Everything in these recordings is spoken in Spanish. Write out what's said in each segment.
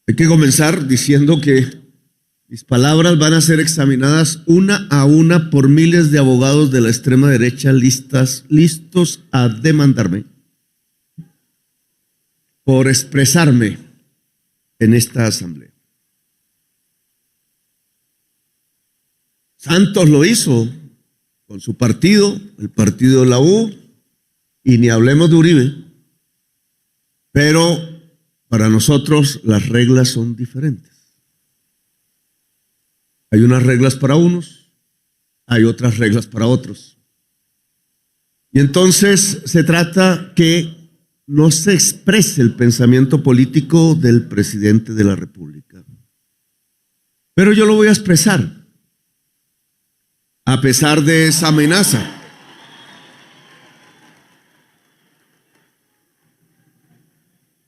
Hay que comenzar diciendo que mis palabras van a ser examinadas una a una por miles de abogados de la extrema derecha listos a demandarme por expresarme en esta asamblea. Santos lo hizo con su partido, el partido de la U, y ni hablemos de Uribe. Pero para nosotros las reglas son diferentes. Hay unas reglas para unos, hay otras reglas para otros. Y entonces se trata que no se exprese el pensamiento político del presidente de la República. Pero yo lo voy a expresar, a pesar de esa amenaza.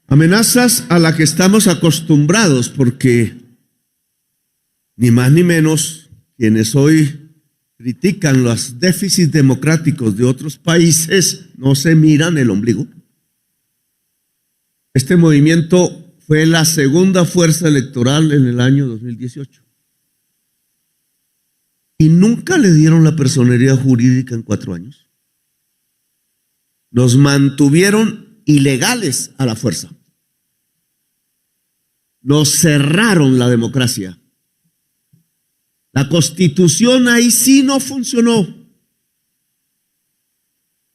Amenazas a las que estamos acostumbrados, porque ni más ni menos quienes hoy critican los déficits democráticos de otros países no se miran el ombligo. Este movimiento fue la segunda fuerza electoral en el año 2018. Y nunca le dieron la personería jurídica en 4 años. Nos mantuvieron ilegales a la fuerza. Nos cerraron la democracia. La Constitución ahí sí no funcionó.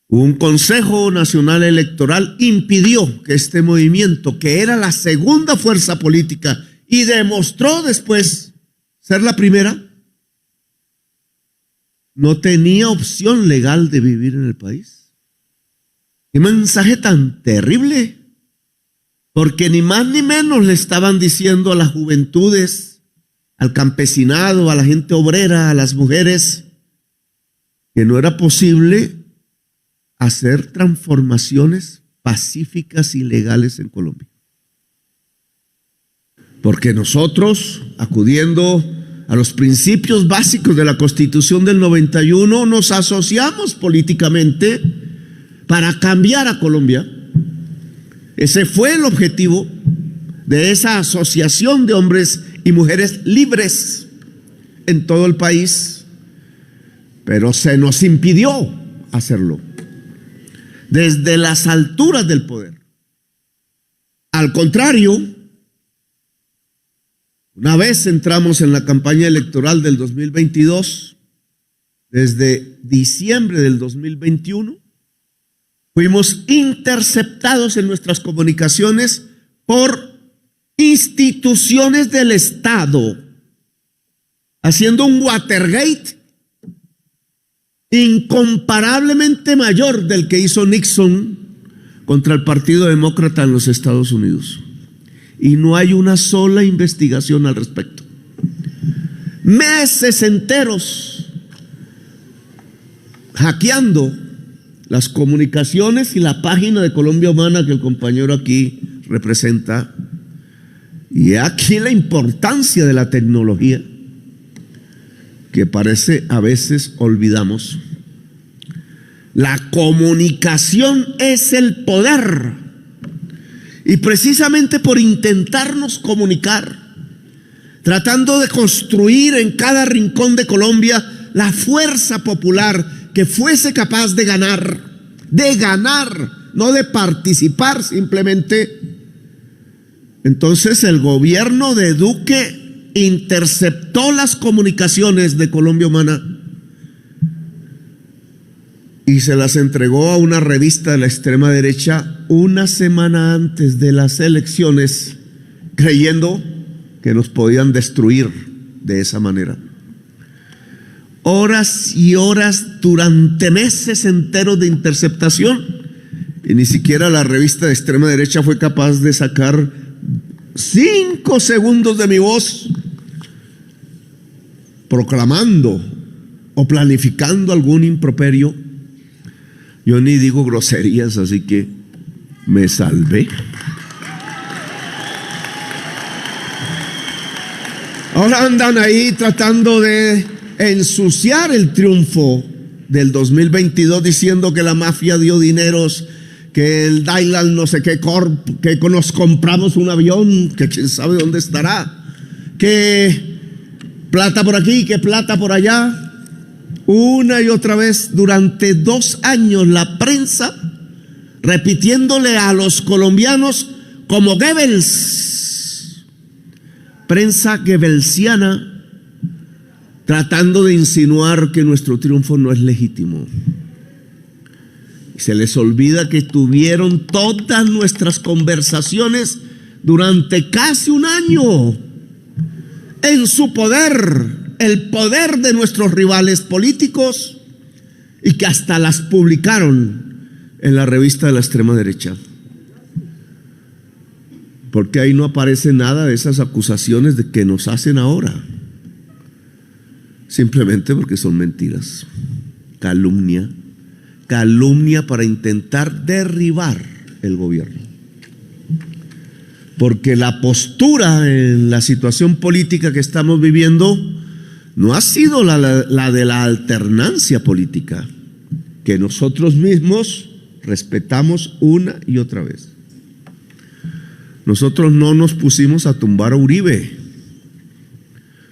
Un Consejo Nacional Electoral impidió que este movimiento, que era la segunda fuerza política y demostró después ser la primera, no tenía opción legal de vivir en el país. ¡Qué mensaje tan terrible! Porque ni más ni menos le estaban diciendo a las juventudes, al campesinado, a la gente obrera, a las mujeres, que no era posible hacer transformaciones pacíficas y legales en Colombia. Porque nosotros, acudiendo a los principios básicos de la Constitución del 91, nos asociamos políticamente para cambiar a Colombia. Ese fue el objetivo de esa asociación de hombres y mujeres libres en todo el país, pero se nos impidió hacerlo desde las alturas del poder. Al contrario, una vez entramos en la campaña electoral del 2022, desde diciembre del 2021, fuimos interceptados en nuestras comunicaciones por instituciones del Estado, haciendo un Watergate incomparablemente mayor del que hizo Nixon contra el Partido Demócrata en los Estados Unidos. Y no hay una sola investigación al respecto. Meses enteros hackeando las comunicaciones y la página de Colombia Humana que el compañero aquí representa. Y aquí la importancia de la tecnología, que parece a veces olvidamos. La comunicación es el poder. Y precisamente por intentarnos comunicar, tratando de construir en cada rincón de Colombia la fuerza popular que fuese capaz de ganar, no de participar simplemente. Entonces el gobierno de Duque interceptó las comunicaciones de Colombia Humana y se las entregó a una revista de la extrema derecha una semana antes de las elecciones, creyendo que nos podían destruir de esa manera. Horas y horas, durante meses enteros de interceptación, y ni siquiera la revista de extrema derecha fue capaz de sacar 5 segundos de mi voz proclamando o planificando algún improperio. Yo ni digo groserías, así que me salvé. Ahora andan ahí tratando de ensuciar el triunfo del 2022, diciendo que la mafia dio dineros, que el Dylan no sé qué Corp, que nos compramos un avión, que quién sabe dónde estará, que plata por aquí, que plata por allá. Una y otra vez durante 2 años la prensa repitiéndole a los colombianos como Goebbels, prensa goebbelsiana, tratando de insinuar que nuestro triunfo no es legítimo. Se les olvida que tuvieron todas nuestras conversaciones durante casi un año en su poder, el poder de nuestros rivales políticos, y que hasta las publicaron en la revista de la extrema derecha. Porque ahí no aparece nada de esas acusaciones de que nos hacen ahora. Simplemente porque son mentiras. Calumnia para intentar derribar el gobierno. Porque la postura en la situación política que estamos viviendo no ha sido la de la alternancia política, que nosotros mismos respetamos una y otra vez. Nosotros no nos pusimos a tumbar a Uribe.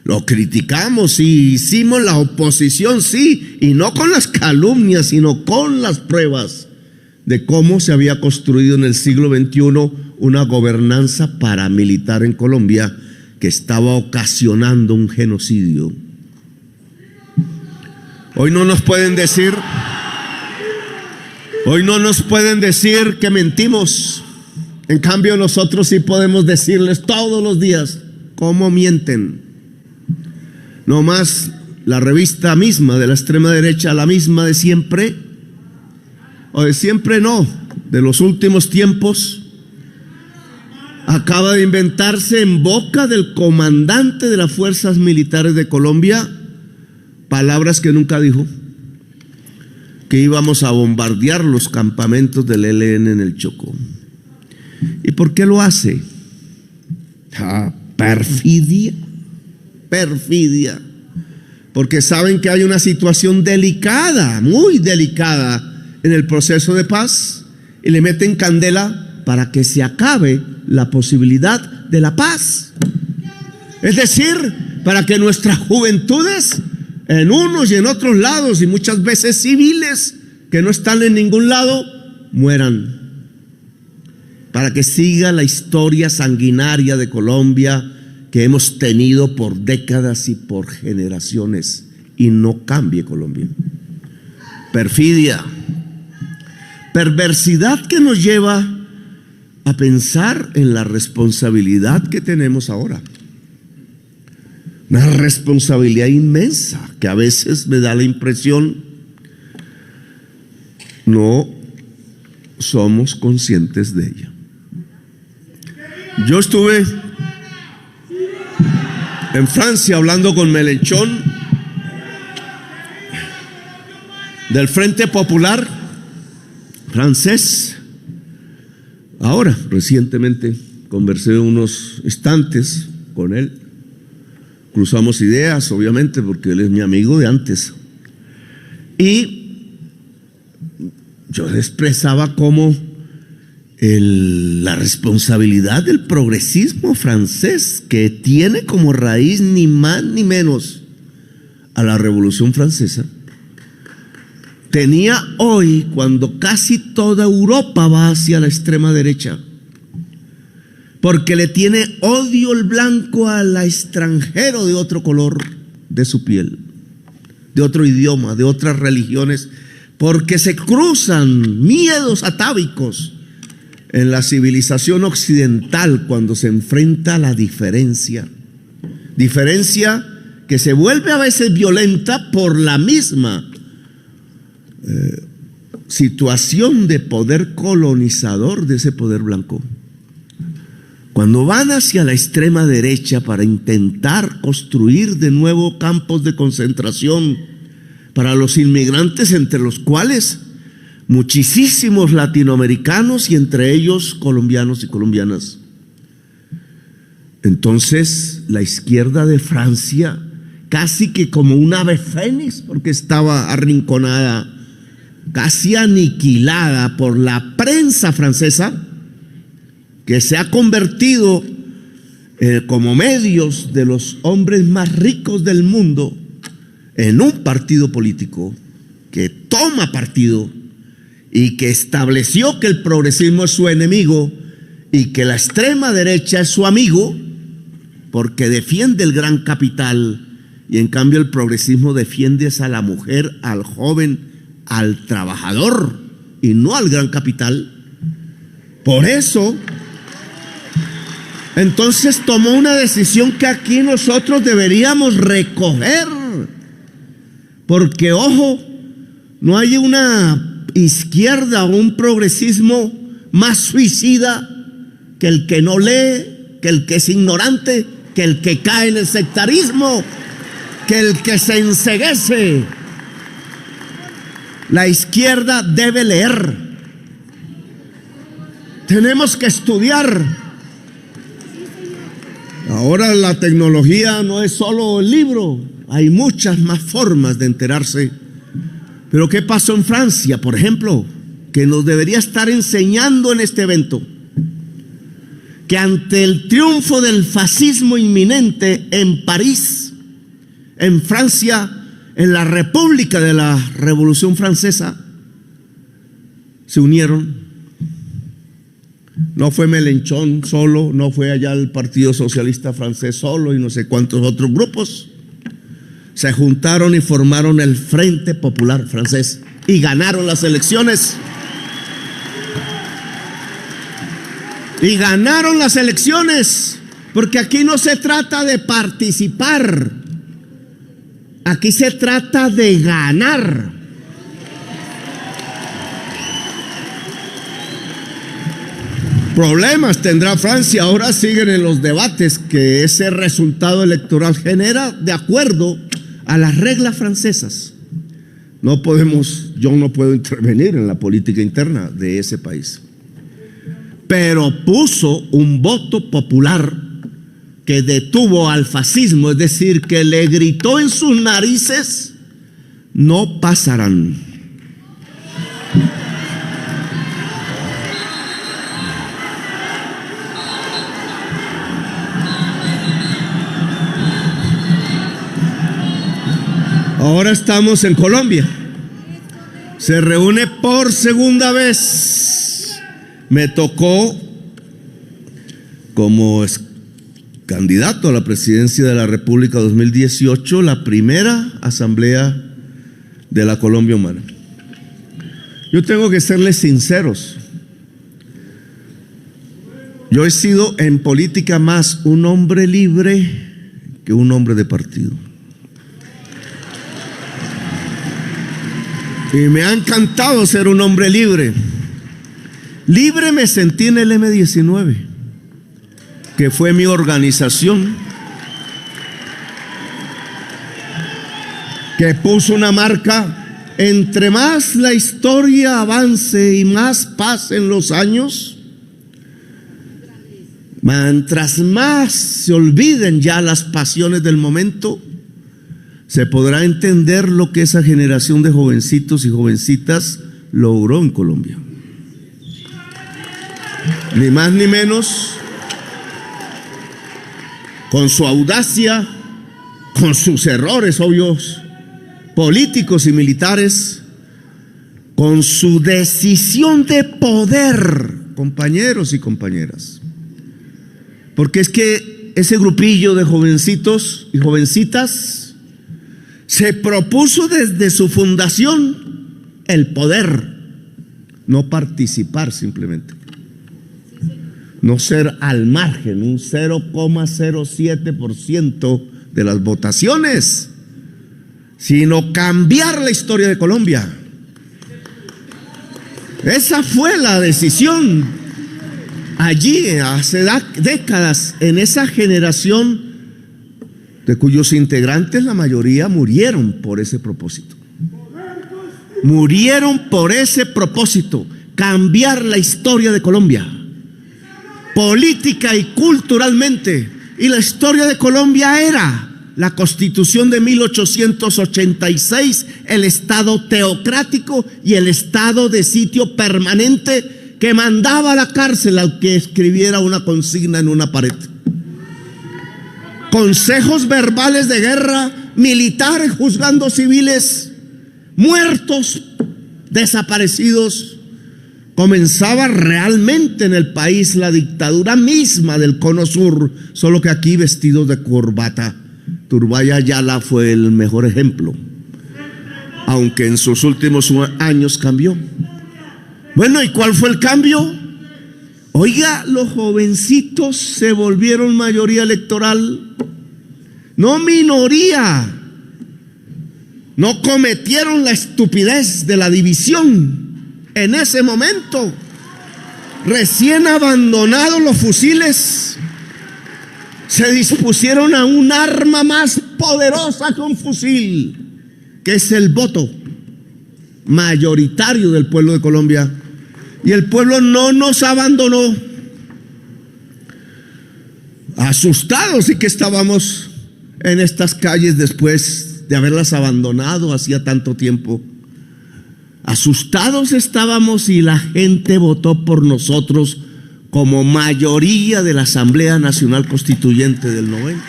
Lo criticamos y hicimos la oposición, sí, y no con las calumnias, sino con las pruebas de cómo se había construido en el siglo XXI una gobernanza paramilitar en Colombia que estaba ocasionando un genocidio. Hoy no nos pueden decir que mentimos. En cambio, nosotros sí podemos decirles todos los días cómo mienten. No más la revista misma de la extrema derecha, la misma de siempre, o de siempre no, de los últimos tiempos, acaba de inventarse en boca del comandante de las fuerzas militares de Colombia palabras que nunca dijo: que íbamos a bombardear los campamentos del ELN en el Chocó. ¿Y por qué lo hace? Perfidia. Porque saben que hay una situación delicada, muy delicada, en el proceso de paz, y le meten candela para que se acabe la posibilidad de la paz. Es decir, para que nuestras juventudes, en unos y en otros lados, y muchas veces civiles que no están en ningún lado, mueran. Para que siga la historia sanguinaria de Colombia que hemos tenido por décadas y por generaciones, y no cambie Colombia. Perfidia, perversidad que nos lleva a pensar en la responsabilidad que tenemos ahora. Una responsabilidad inmensa que a veces me da la impresión no somos conscientes de ella. Yo estuve en Francia hablando con Mélenchon del Frente Popular francés. Ahora, recientemente, conversé unos instantes con él. Cruzamos ideas, obviamente, porque él es mi amigo de antes. Y yo expresaba cómo la responsabilidad del progresismo francés, que tiene como raíz ni más ni menos a la Revolución Francesa, tenía hoy, cuando casi toda Europa va hacia la extrema derecha, porque le tiene odio el blanco al extranjero de otro color de su piel, de otro idioma, de otras religiones, porque se cruzan miedos atávicos en la civilización occidental cuando se enfrenta a la diferencia que se vuelve a veces violenta por la misma situación de poder colonizador de ese poder blanco. Cuando van hacia la extrema derecha para intentar construir de nuevo campos de concentración para los inmigrantes, entre los cuales muchísimos latinoamericanos y entre ellos colombianos y colombianas. Entonces la izquierda de Francia, casi que como un ave fénix, porque estaba arrinconada casi aniquilada por la prensa francesa, que se ha convertido como medios de los hombres más ricos del mundo en un partido político que toma partido y que estableció que el progresismo es su enemigo y que la extrema derecha es su amigo, porque defiende el gran capital, y en cambio el progresismo defiende a la mujer, al joven, al trabajador y no al gran capital. Por eso, entonces tomó una decisión que aquí nosotros deberíamos recoger, porque ojo, no hay una izquierda o un progresismo más suicida que el que no lee, que el que es ignorante, que el que cae en el sectarismo, que el que se enceguece. La izquierda debe leer. Tenemos que estudiar. Ahora la tecnología no es solo el libro, hay muchas más formas de enterarse. Pero ¿qué pasó en Francia, por ejemplo? Que nos debería estar enseñando en este evento que ante el triunfo del fascismo inminente en París, en Francia, en la República de la Revolución Francesa, se unieron. No fue Mélenchon solo, no fue allá el Partido Socialista Francés solo y no sé cuántos otros grupos. Se juntaron y formaron el Frente Popular Francés y ganaron las elecciones. Y ganaron las elecciones, porque aquí no se trata de participar, aquí se trata de ganar. Problemas tendrá Francia, ahora siguen en los debates que ese resultado electoral genera de acuerdo a las reglas francesas. Yo no puedo intervenir en la política interna de ese país. Pero puso un voto popular que detuvo al fascismo, es decir, que le gritó en sus narices: no pasarán. Ahora estamos en Colombia. Se reúne por segunda vez. Me tocó como candidato a la presidencia de la República 2018, la primera asamblea de la Colombia Humana. Yo tengo que serles sinceros. Yo he sido en política más un hombre libre que un hombre de partido. Y me ha encantado ser un hombre libre. Libre me sentí en el M19, que fue mi organización, que puso una marca. Entre más la historia avance y más pasen los años, mientras más se olviden ya las pasiones del momento, se podrá entender lo que esa generación de jovencitos y jovencitas logró en Colombia. Ni más ni menos, con su audacia, con sus errores obvios, políticos y militares, con su decisión de poder, compañeros y compañeras. Porque es que ese grupillo de jovencitos y jovencitas se propuso desde su fundación el poder, no participar simplemente. No ser al margen, un 0,07% de las votaciones, sino cambiar la historia de Colombia. Esa fue la decisión allí, hace décadas, en esa generación de cuyos integrantes la mayoría murieron por ese propósito. Murieron por ese propósito, cambiar la historia de Colombia, política y culturalmente. Y la historia de Colombia era la Constitución de 1886, el Estado teocrático y el estado de sitio permanente que mandaba a la cárcel al que escribiera una consigna en una pared. Consejos verbales de guerra, militares juzgando civiles, muertos, desaparecidos. Comenzaba realmente en el país la dictadura misma del Cono Sur, solo que aquí vestidos de corbata. Turbay Ayala fue el mejor ejemplo, aunque en sus últimos años cambió. Bueno, ¿y cuál fue el cambio? Oiga, los jovencitos se volvieron mayoría electoral, no minoría. No cometieron la estupidez de la división. En ese momento, recién abandonados los fusiles, se dispusieron a un arma más poderosa que un fusil, que es el voto mayoritario del pueblo de Colombia. Y el pueblo no nos abandonó. Asustados y que estábamos en estas calles después de haberlas abandonado hacía tanto tiempo. Asustados estábamos y la gente votó por nosotros como mayoría de la Asamblea Nacional Constituyente del 90.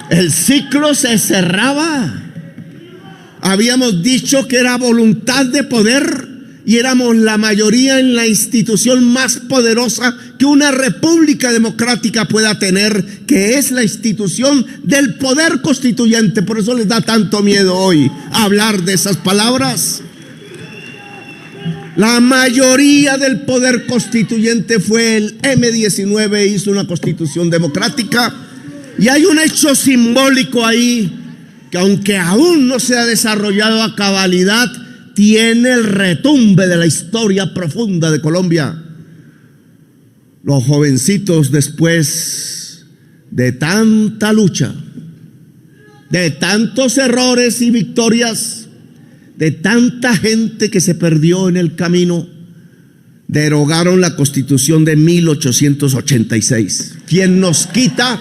El ciclo se cerraba. Habíamos dicho que era voluntad de poder y éramos la mayoría en la institución más poderosa que una república democrática pueda tener, que es la institución del poder constituyente. Por eso les da tanto miedo hoy hablar de esas palabras. La mayoría del poder constituyente fue el M-19, hizo una constitución democrática. Y hay un hecho simbólico ahí, que aunque aún no se ha desarrollado a cabalidad, tiene el retumbe de la historia profunda de Colombia. Los jovencitos, después de tanta lucha, de tantos errores y victorias, de tanta gente que se perdió en el camino, derogaron la Constitución de 1886. ¿Quién nos quita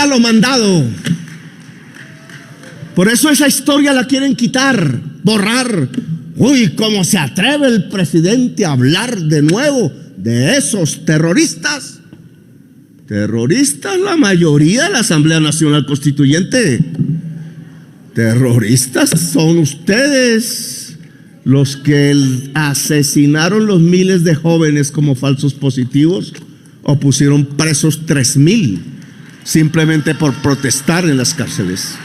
lo mandado? Por eso esa historia la quieren quitar, borrar. Uy, ¿cómo se atreve el presidente a hablar de nuevo de esos terroristas? Terroristas la mayoría de la Asamblea Nacional Constituyente. Terroristas son ustedes, los que asesinaron los miles de jóvenes como falsos positivos o pusieron presos 3,000 simplemente por protestar en las cárceles.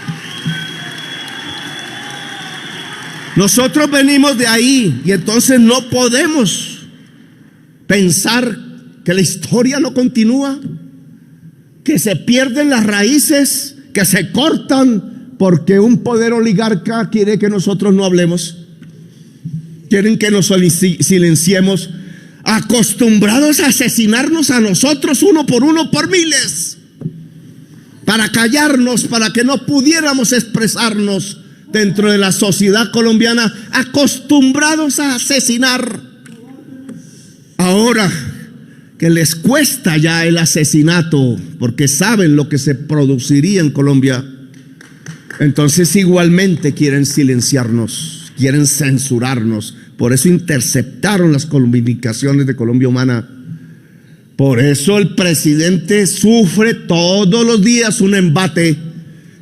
Nosotros venimos de ahí y entonces no podemos pensar que la historia no continúa, que se pierden las raíces, que se cortan porque un poder oligarca quiere que nosotros no hablemos, quieren que nos silenciemos, acostumbrados a asesinarnos a nosotros uno por miles, para callarnos, para que no pudiéramos expresarnos dentro de la sociedad colombiana, acostumbrados a asesinar. Ahora que les cuesta ya el asesinato, porque saben lo que se produciría en Colombia, entonces igualmente quieren silenciarnos, quieren censurarnos. Por eso interceptaron las comunicaciones de Colombia Humana. Por eso el presidente sufre todos los días un embate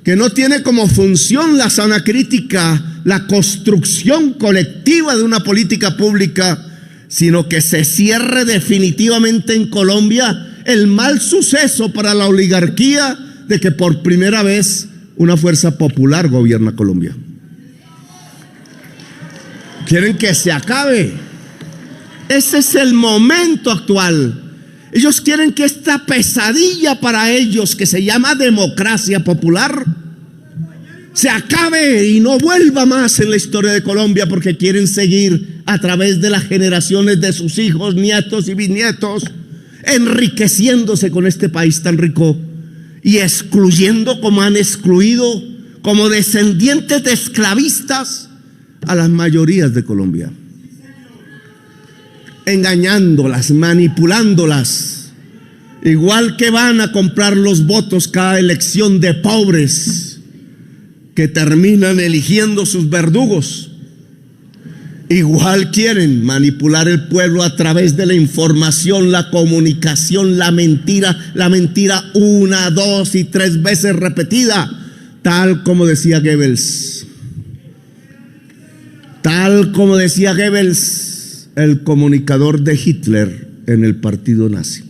que no tiene como función la sana crítica, la construcción colectiva de una política pública, sino que se cierre definitivamente en Colombia el mal suceso para la oligarquía de que por primera vez una fuerza popular gobierna Colombia. Quieren que se acabe. Ese es el momento actual. Ellos quieren que esta pesadilla para ellos, que se llama democracia popular, se acabe y no vuelva más en la historia de Colombia, porque quieren seguir a través de las generaciones de sus hijos, nietos y bisnietos, enriqueciéndose con este país tan rico y excluyendo, como han excluido, como descendientes de esclavistas, a las mayorías de Colombia. engañándolas, manipulándolas. Igual que van a comprar los votos cada elección de pobres que terminan eligiendo sus verdugos. Igual quieren manipular el pueblo a través de la información, la comunicación, la mentira una, dos y tres veces repetida, tal como decía Goebbels. Tal como decía Goebbels, el comunicador de Hitler en el partido nazi.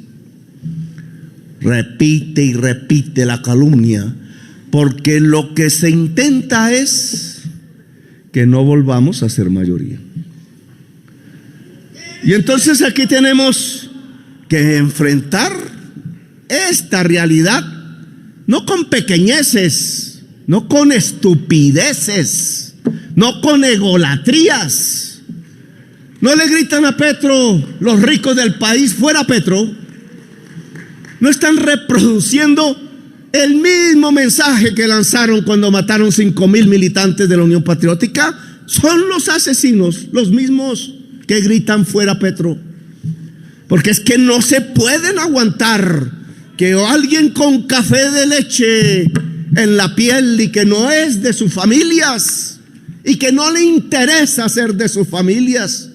Repite y repite la calumnia, porque lo que se intenta es que no volvamos a ser mayoría. Y entonces aquí tenemos que enfrentar esta realidad, no con pequeñeces, no con estupideces, no con egolatrías. No le gritan a Petro los ricos del país, fuera Petro. No están reproduciendo el mismo mensaje que lanzaron cuando mataron 5,000 militantes de la Unión Patriótica. Son los asesinos, los mismos que gritan fuera Petro. Porque es que no se pueden aguantar que alguien con café de leche en la piel y que no es de sus familias y que no le interesa ser de sus familias,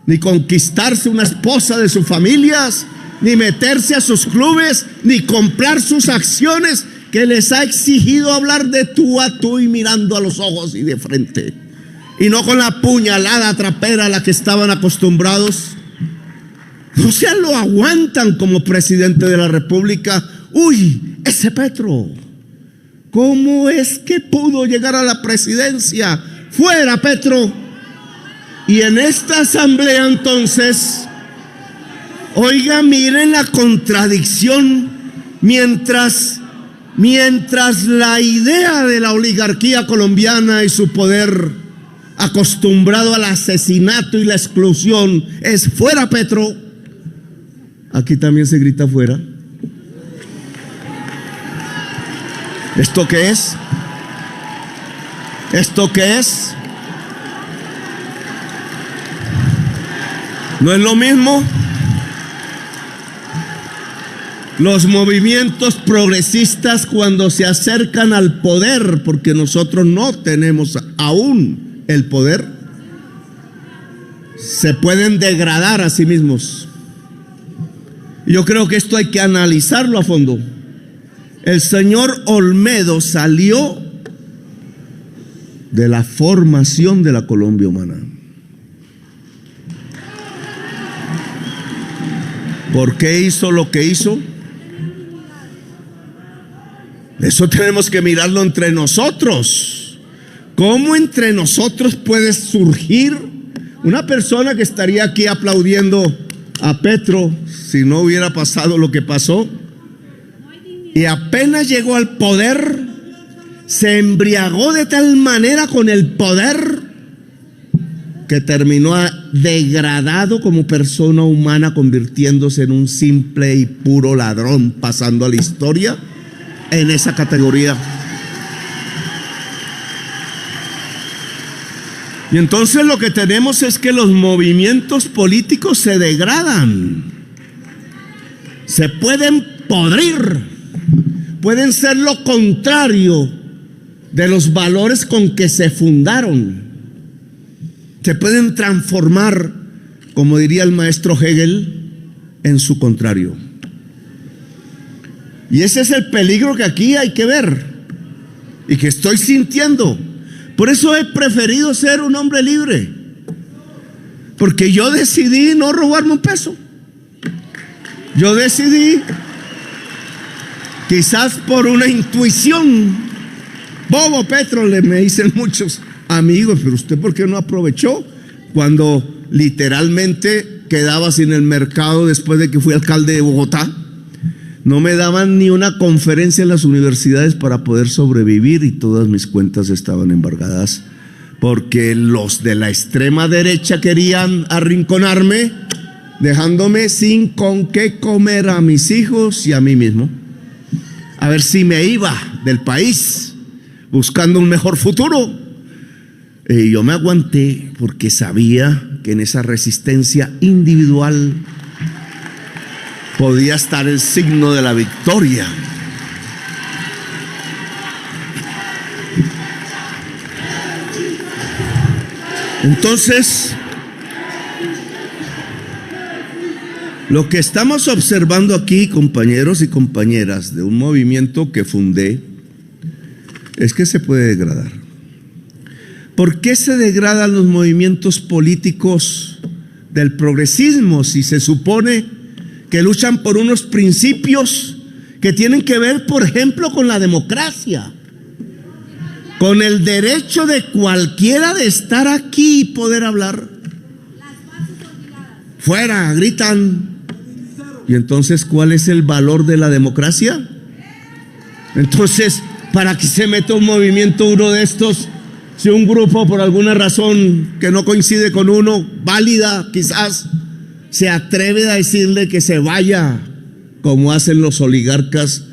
ni conquistarse una esposa de sus familias, ni meterse a sus clubes, ni comprar sus acciones, que les ha exigido hablar de tú a tú y mirando a los ojos y de frente, y no con la puñalada trapera a la que estaban acostumbrados. No se lo aguantan como presidente de la República. Uy, ese Petro, ¿cómo es que pudo llegar a la presidencia? Fuera Petro. Y en esta asamblea entonces, oiga, miren la contradicción. Mientras la idea de la oligarquía colombiana y su poder acostumbrado al asesinato y la exclusión es fuera Petro, aquí también se grita fuera. ¿Esto qué es? ¿Esto qué es? ¿No es lo mismo? Los movimientos progresistas, cuando se acercan al poder, porque nosotros no tenemos aún el poder, se pueden degradar a sí mismos. Yo creo que esto hay que analizarlo a fondo. El señor Olmedo salió de la formación de la Colombia Humana. ¿Por qué hizo lo que hizo? Eso tenemos que mirarlo entre nosotros. ¿Cómo entre nosotros puede surgir una persona que estaría aquí aplaudiendo a Petro si no hubiera pasado lo que pasó? Y apenas llegó al poder, se embriagó de tal manera con el poder que terminó degradado como persona humana, convirtiéndose en un simple y puro ladrón, pasando a la historia en esa categoría. Y entonces lo que tenemos es que los movimientos políticos se degradan, se pueden podrir, pueden ser lo contrario de los valores con que se fundaron, se pueden transformar, como diría el maestro Hegel, en su contrario. Y ese es el peligro que aquí hay que ver y que estoy sintiendo. Por eso he preferido ser un hombre libre, porque yo decidí no robarme un peso. Yo decidí, quizás por una intuición, bobo Petro, me dicen muchos amigos, pero usted ¿por qué no aprovechó cuando literalmente quedaba sin el mercado después de que fui alcalde de Bogotá? No me daban ni una conferencia en las universidades para poder sobrevivir y todas mis cuentas estaban embargadas porque los de la extrema derecha querían arrinconarme, dejándome sin con qué comer a mis hijos y a mí mismo. A ver si me iba del país buscando un mejor futuro. Yo me aguanté porque sabía que en esa resistencia individual podía estar el signo de la victoria. Entonces, lo que estamos observando aquí, compañeros y compañeras, de un movimiento que fundé, es que se puede degradar. ¿Por qué se degradan los movimientos políticos del progresismo si se supone que luchan por unos principios que tienen que ver, por ejemplo, con la democracia, con el derecho de cualquiera de estar aquí y poder hablar? Fuera, gritan. Y entonces, ¿cuál es el valor de la democracia? Entonces, ¿para qué se mete un movimiento uno de estos? Si un grupo, por alguna razón que no coincide con uno, válida quizás, se atreve a decirle que se vaya, como hacen los oligarcas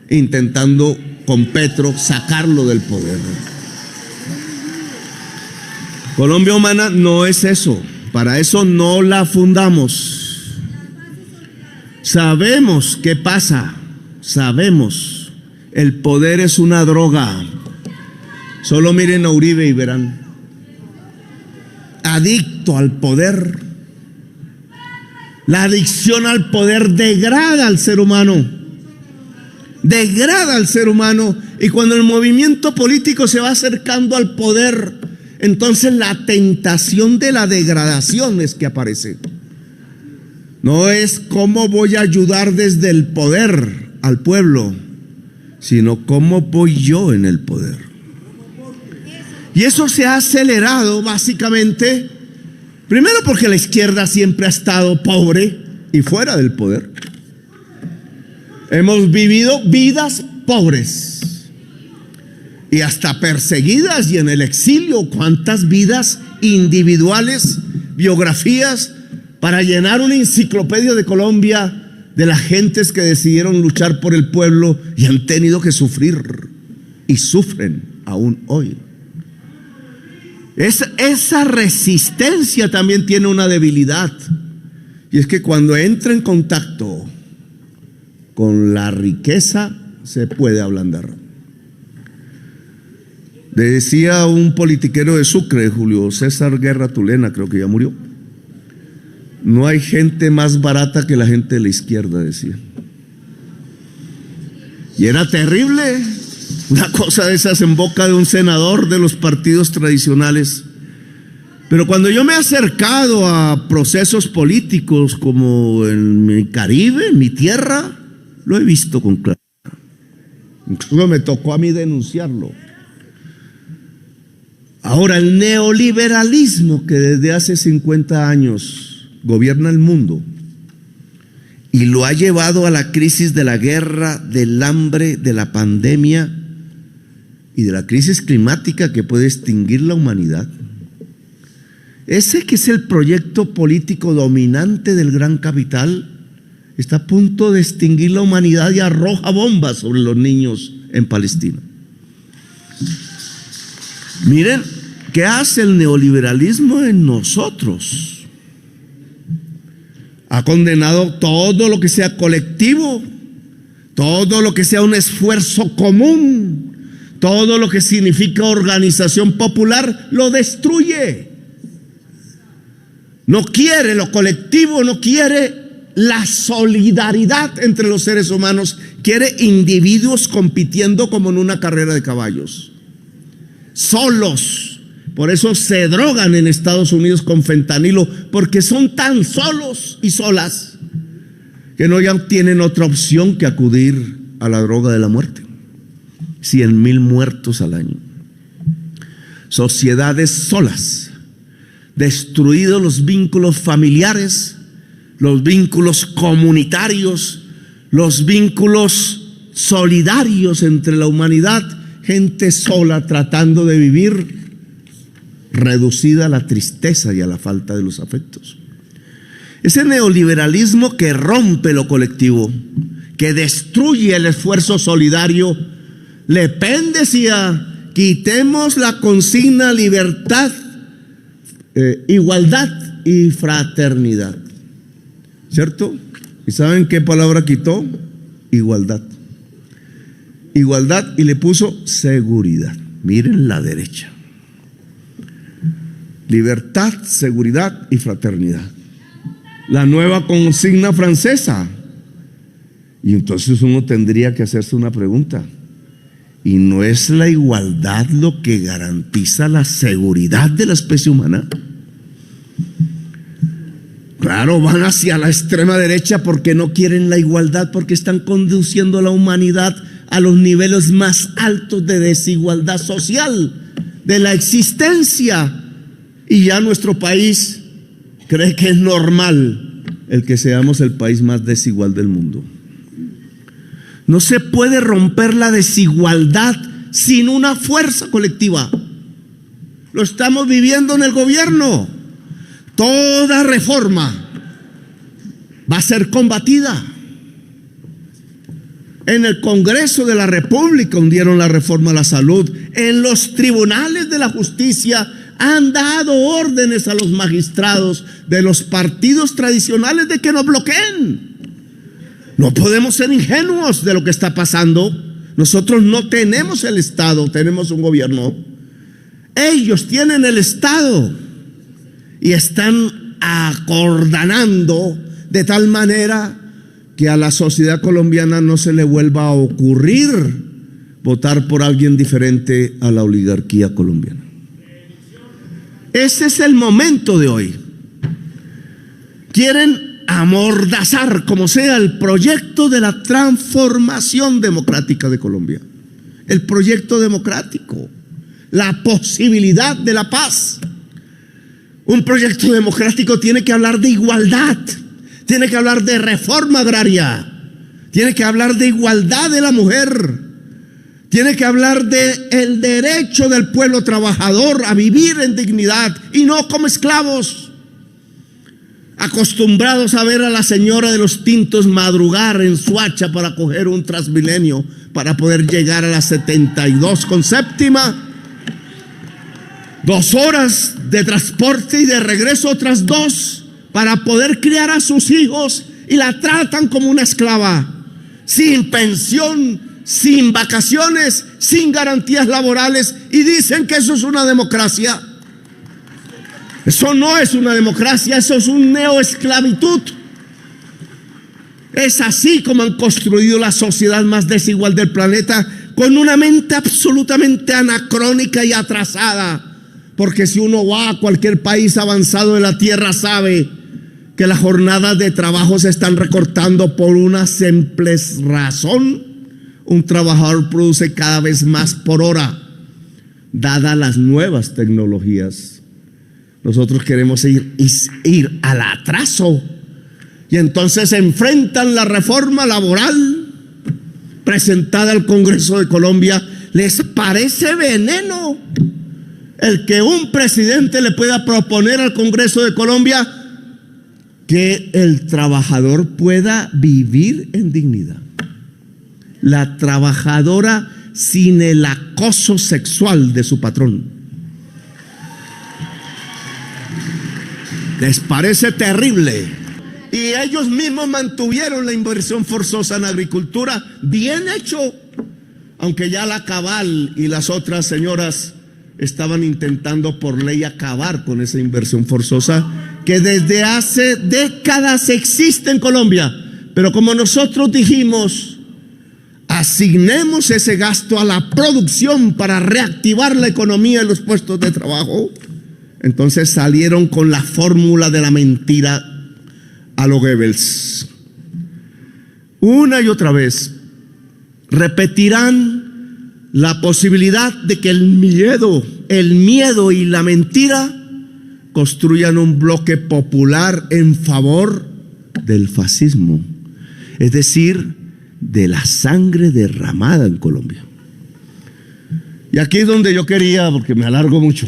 intentando con Petro sacarlo del poder. Colombia Humana no es eso. Para eso no la fundamos. Sabemos qué pasa. Sabemos. El poder es una droga. Solo miren a Uribe y verán. Adicto al poder. La adicción al poder degrada al ser humano. Degrada al ser humano. Y cuando el movimiento político se va acercando al poder, entonces la tentación de la degradación es que aparece. No es cómo voy a ayudar desde el poder al pueblo, sino cómo voy yo en el poder. Y eso se ha acelerado básicamente, primero porque la izquierda siempre ha estado pobre y fuera del poder. Hemos vivido vidas pobres y hasta perseguidas y en el exilio. ¿Cuántas vidas individuales, biografías, para llenar una enciclopedia de Colombia de las gentes que decidieron luchar por el pueblo y han tenido que sufrir y sufren aún hoy? Esa resistencia también tiene una debilidad, y es que cuando entra en contacto con la riqueza se puede ablandar. Decía un politiquero de Sucre, Julio César Guerra Tulena, creo que ya murió: no hay gente más barata que la gente de la izquierda, decía. Y era terrible una cosa de esas en boca de un senador de los partidos tradicionales. Pero cuando yo me he acercado a procesos políticos como en mi Caribe, en mi tierra, lo he visto con claridad. Incluso me tocó a mí denunciarlo. Ahora, el neoliberalismo que desde hace 50 años gobierna el mundo y lo ha llevado a la crisis de la guerra, del hambre, de la pandemia y de la crisis climática que puede extinguir la humanidad. Ese que es el proyecto político dominante del gran capital está a punto de extinguir la humanidad y arroja bombas sobre los niños en Palestina. Miren, ¿qué hace el neoliberalismo en nosotros? Ha condenado todo lo que sea colectivo, todo lo que sea un esfuerzo común, todo lo que significa organización popular, lo destruye. No quiere lo colectivo, no quiere la solidaridad entre los seres humanos, quiere individuos compitiendo como en una carrera de caballos, solos. Por eso se drogan en Estados Unidos con fentanilo, porque son tan solos y solas que no ya tienen otra opción que acudir a la droga de la muerte. 100,000 muertos al año. Sociedades solas, destruidos los vínculos familiares, los vínculos comunitarios, los vínculos solidarios entre la humanidad. Gente sola tratando de vivir, reducida a la tristeza y a la falta de los afectos. Ese neoliberalismo que rompe lo colectivo, que destruye el esfuerzo solidario. Le Pen decía quitemos la consigna libertad, igualdad y fraternidad. ¿Cierto? ¿Y saben qué palabra quitó? Igualdad. Igualdad, y le puso seguridad. Miren la derecha. Libertad, seguridad y fraternidad. La nueva consigna francesa. Y entonces uno tendría que hacerse una pregunta. ¿Y no es la igualdad lo que garantiza la seguridad de la especie humana? Claro, van hacia la extrema derecha porque no quieren la igualdad, porque están conduciendo a la humanidad a los niveles más altos de desigualdad social de la existencia. Y ya nuestro país cree que es normal el que seamos el país más desigual del mundo. No se puede romper la desigualdad sin una fuerza colectiva. Lo estamos viviendo en el gobierno. Toda reforma va a ser combatida. En el Congreso de la República hundieron la reforma a la salud. En los tribunales de la justicia han dado órdenes a los magistrados de los partidos tradicionales de que nos bloqueen. No podemos ser ingenuos de lo que está pasando. Nosotros no tenemos el Estado, tenemos un gobierno. Ellos tienen el Estado y están acordanando de tal manera que a la sociedad colombiana no se le vuelva a ocurrir votar por alguien diferente a la oligarquía colombiana. Ese es el momento de hoy. Quieren amordazar como sea el proyecto de la transformación democrática de Colombia, el proyecto democrático, la posibilidad de la paz. Un proyecto democrático tiene que hablar de igualdad, tiene que hablar de reforma agraria, tiene que hablar de igualdad de la mujer, tiene que hablar de el derecho del pueblo trabajador a vivir en dignidad y no como esclavos, acostumbrados a ver a la señora de los tintos madrugar en Suacha para coger un Transmilenio para poder llegar a la 72 con séptima. 2 horas de transporte y de regreso otras 2 para poder criar a sus hijos, y la tratan como una esclava, sin pensión, sin vacaciones, sin garantías laborales, y dicen que eso es una democracia. Eso no es una democracia, eso es un neoesclavitud. Es así como han construido la sociedad más desigual del planeta, con una mente absolutamente anacrónica y atrasada. Porque si uno va a cualquier país avanzado de la tierra, sabe que las jornadas de trabajo se están recortando por una simple razón. Un trabajador produce cada vez más por hora, dadas las nuevas tecnologías. Nosotros queremos ir al atraso, y entonces enfrentan la reforma laboral presentada al Congreso de Colombia. Les parece veneno el que un presidente le pueda proponer al Congreso de Colombia que el trabajador pueda vivir en dignidad, la trabajadora sin el acoso sexual de su patrón. Les parece terrible. Y ellos mismos mantuvieron la inversión forzosa en agricultura. Bien hecho. Aunque ya la Cabal y las otras señoras estaban intentando por ley acabar con esa inversión forzosa que desde hace décadas existe en Colombia. Pero como nosotros dijimos, asignemos ese gasto a la producción para reactivar la economía y los puestos de trabajo. Entonces salieron con la fórmula de la mentira a lo Goebbels. Una y otra vez repetirán la posibilidad de que el miedo y la mentira construyan un bloque popular en favor del fascismo, es decir, de la sangre derramada en Colombia. Y aquí es donde yo quería, porque me alargo mucho,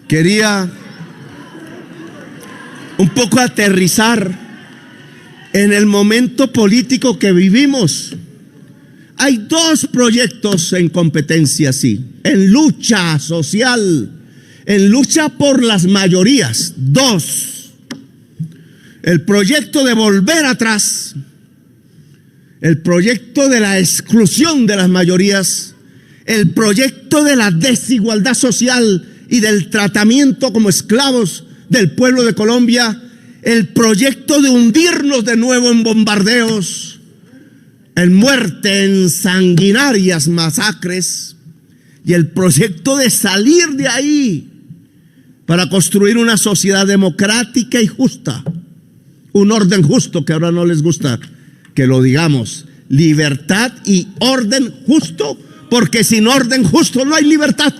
quería un poco aterrizar en el momento político que vivimos. Hay dos proyectos en competencia, sí, en lucha social, en lucha por las mayorías. Dos: el proyecto de volver atrás, el proyecto de la exclusión de las mayorías, el proyecto de la desigualdad social y del tratamiento como esclavos del pueblo de Colombia, el proyecto de hundirnos de nuevo en bombardeos, en muerte, en sanguinarias masacres, y el proyecto de salir de ahí para construir una sociedad democrática y justa, un orden justo, que ahora no les gusta que lo digamos, libertad y orden justo, porque sin orden justo no hay libertad.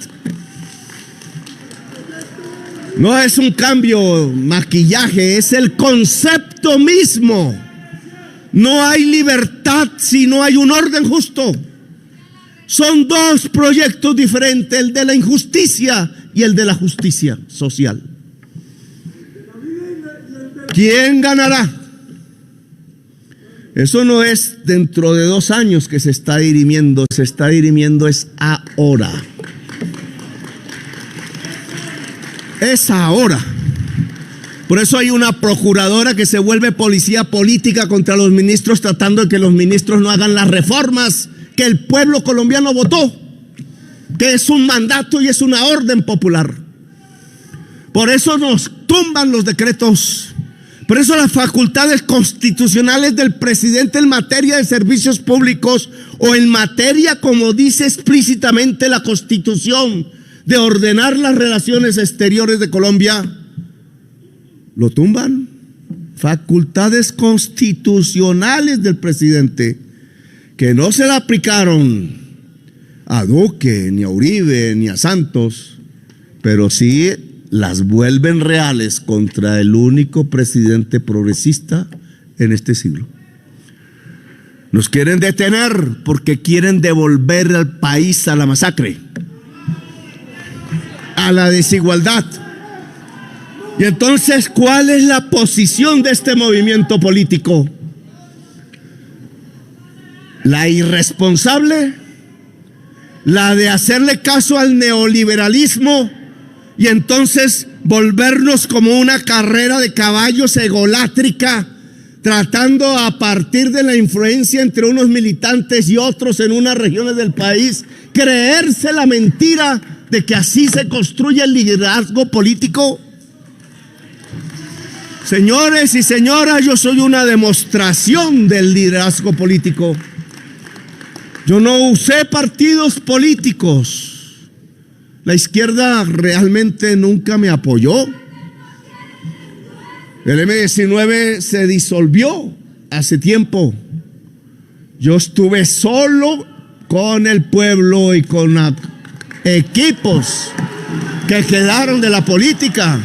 No es un cambio, maquillaje, es el concepto mismo. No hay libertad si no hay un orden justo. Son dos proyectos diferentes, el de la injusticia y el de la justicia social. ¿Quién ganará? Eso no es dentro de 2 años que se está dirimiendo, se está dirimiendo es ahora. Es ahora. Por eso hay una procuradora que se vuelve policía política contra los ministros, tratando de que los ministros no hagan las reformas que el pueblo colombiano votó, que es un mandato y es una orden popular. Por eso nos tumban los decretos. Por eso las facultades constitucionales del presidente en materia de servicios públicos, o en materia, como dice explícitamente la Constitución, de ordenar las relaciones exteriores de Colombia, lo tumban. Facultades constitucionales del presidente que no se la aplicaron a Duque, ni a Uribe, ni a Santos, pero sí las vuelven reales contra el único presidente progresista en este siglo. Nos quieren detener porque quieren devolver al país a la masacre, a la desigualdad. Y entonces, ¿cuál es la posición de este movimiento político? La irresponsable, la de hacerle caso al neoliberalismo y entonces volvernos como una carrera de caballos egolátrica, tratando a partir de la influencia entre unos militantes y otros en unas regiones del país, creerse la mentira de que así se construye el liderazgo político. Señores y señoras, yo soy una demostración del liderazgo político. Yo no usé partidos políticos. La izquierda realmente nunca me apoyó. El M-19 se disolvió hace tiempo. Yo estuve solo con el pueblo y con equipos que quedaron de la política.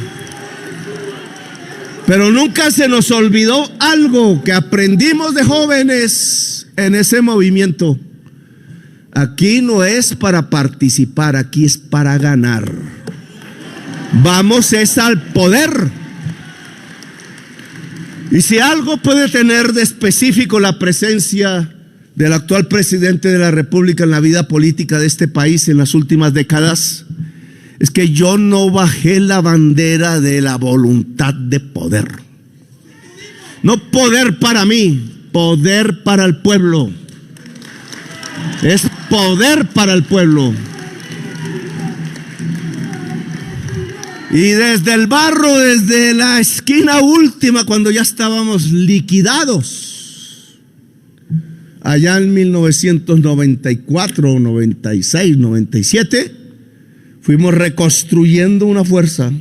Pero nunca se nos olvidó algo que aprendimos de jóvenes en ese movimiento. Aquí no es para participar, aquí es para ganar. Vamos es al poder. Y si algo puede tener de específico la presencia del actual presidente de la República en la vida política de este país en las últimas décadas, es que yo no bajé la bandera de la voluntad de poder. No poder para mí, poder para el pueblo. Es poder para el pueblo. Y desde el barro, desde la esquina última, cuando ya estábamos liquidados, allá en 1994, 96, 97, fuimos reconstruyendo una fuerza,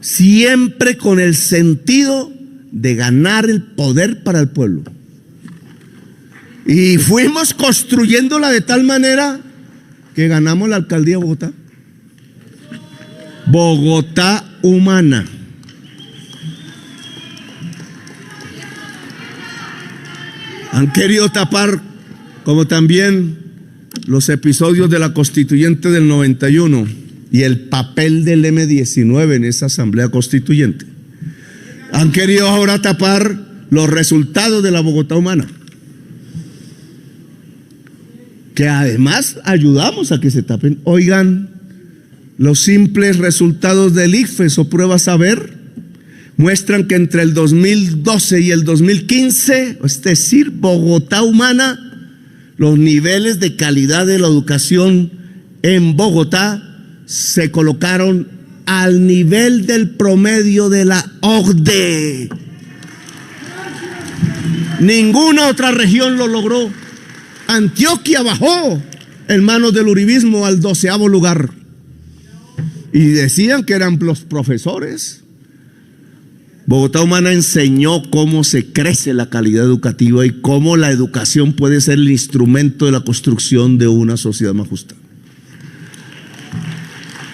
siempre con el sentido de ganar el poder para el pueblo. Y fuimos construyéndola de tal manera que ganamos la alcaldía de Bogotá. Bogotá humana. Han querido tapar, como también los episodios de la Constituyente del 91 y el papel del M-19 en esa Asamblea Constituyente. Han querido ahora tapar los resultados de la Bogotá humana. que además ayudamos a que se tapen. Oigan, los simples resultados del ICFES o pruebas saber muestran que entre el 2012 y el 2015, es decir, Bogotá humana, los niveles de calidad de la educación en Bogotá se colocaron al nivel del promedio de la OCDE. Ninguna otra región lo logró. Antioquia bajó en manos del uribismo al 12º lugar. Y decían que eran los profesores. Bogotá Humana enseñó cómo se crece la calidad educativa y cómo la educación puede ser el instrumento de la construcción de una sociedad más justa.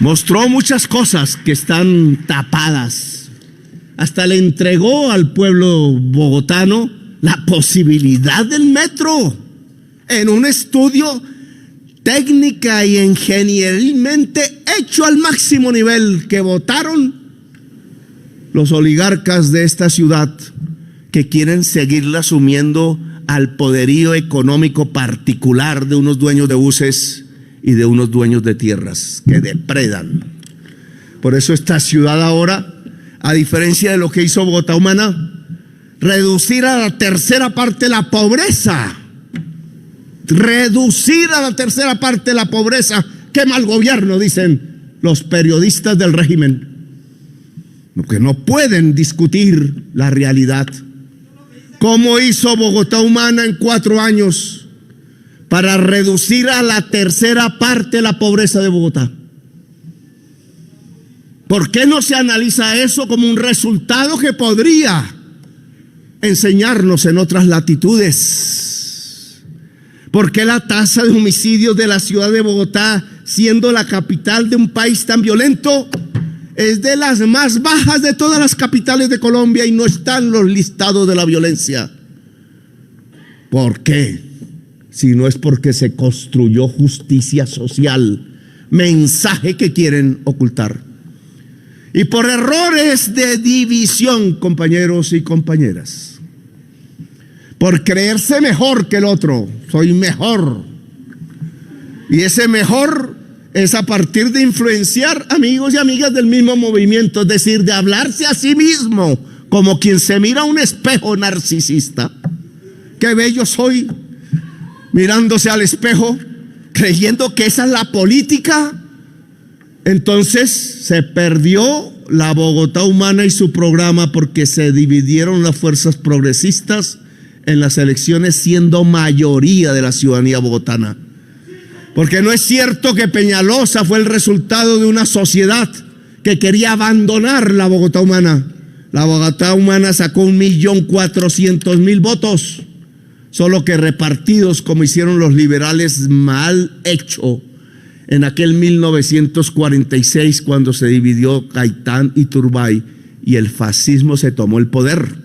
Mostró muchas cosas que están tapadas. Hasta le entregó al pueblo bogotano la posibilidad del metro en un estudio técnica y ingenierilmente hecho al máximo nivel que votaron los oligarcas de esta ciudad que quieren seguirla asumiendo al poderío económico particular de unos dueños de buses y de unos dueños de tierras que depredan. Por eso esta ciudad ahora, a diferencia de lo que hizo Bogotá Humana, reducir a la tercera parte la pobreza. Reducir a la tercera parte la pobreza. Qué mal gobierno, dicen los periodistas del régimen, que no pueden discutir la realidad. ¿Cómo hizo Bogotá Humana en 4 años para reducir a la tercera parte la pobreza de Bogotá? ¿Por qué no se analiza eso como un resultado que podría enseñarnos en otras latitudes? ¿Por qué la tasa de homicidios de la ciudad de Bogotá, siendo la capital de un país tan violento, es de las más bajas de todas las capitales de Colombia y no está en los listados de la violencia? ¿Por qué? Si no es porque se construyó justicia social, mensaje que quieren ocultar. Y por errores de división, compañeros y compañeras. Por creerse mejor que el otro, soy mejor. Y ese mejor es a partir de influenciar amigos y amigas del mismo movimiento, es decir, de hablarse a sí mismo como quien se mira a un espejo narcisista. Qué bello soy, mirándose al espejo, creyendo que esa es la política. Entonces se perdió la Bogotá Humana y su programa porque se dividieron las fuerzas progresistas en las elecciones, siendo mayoría de la ciudadanía bogotana. Porque no es cierto que Peñalosa fue el resultado de una sociedad que quería abandonar la Bogotá Humana. La Bogotá Humana sacó 1.400.000 votos, solo que repartidos como hicieron los liberales, mal hecho en aquel 1946, cuando se dividió Gaitán y Turbay y el fascismo se tomó el poder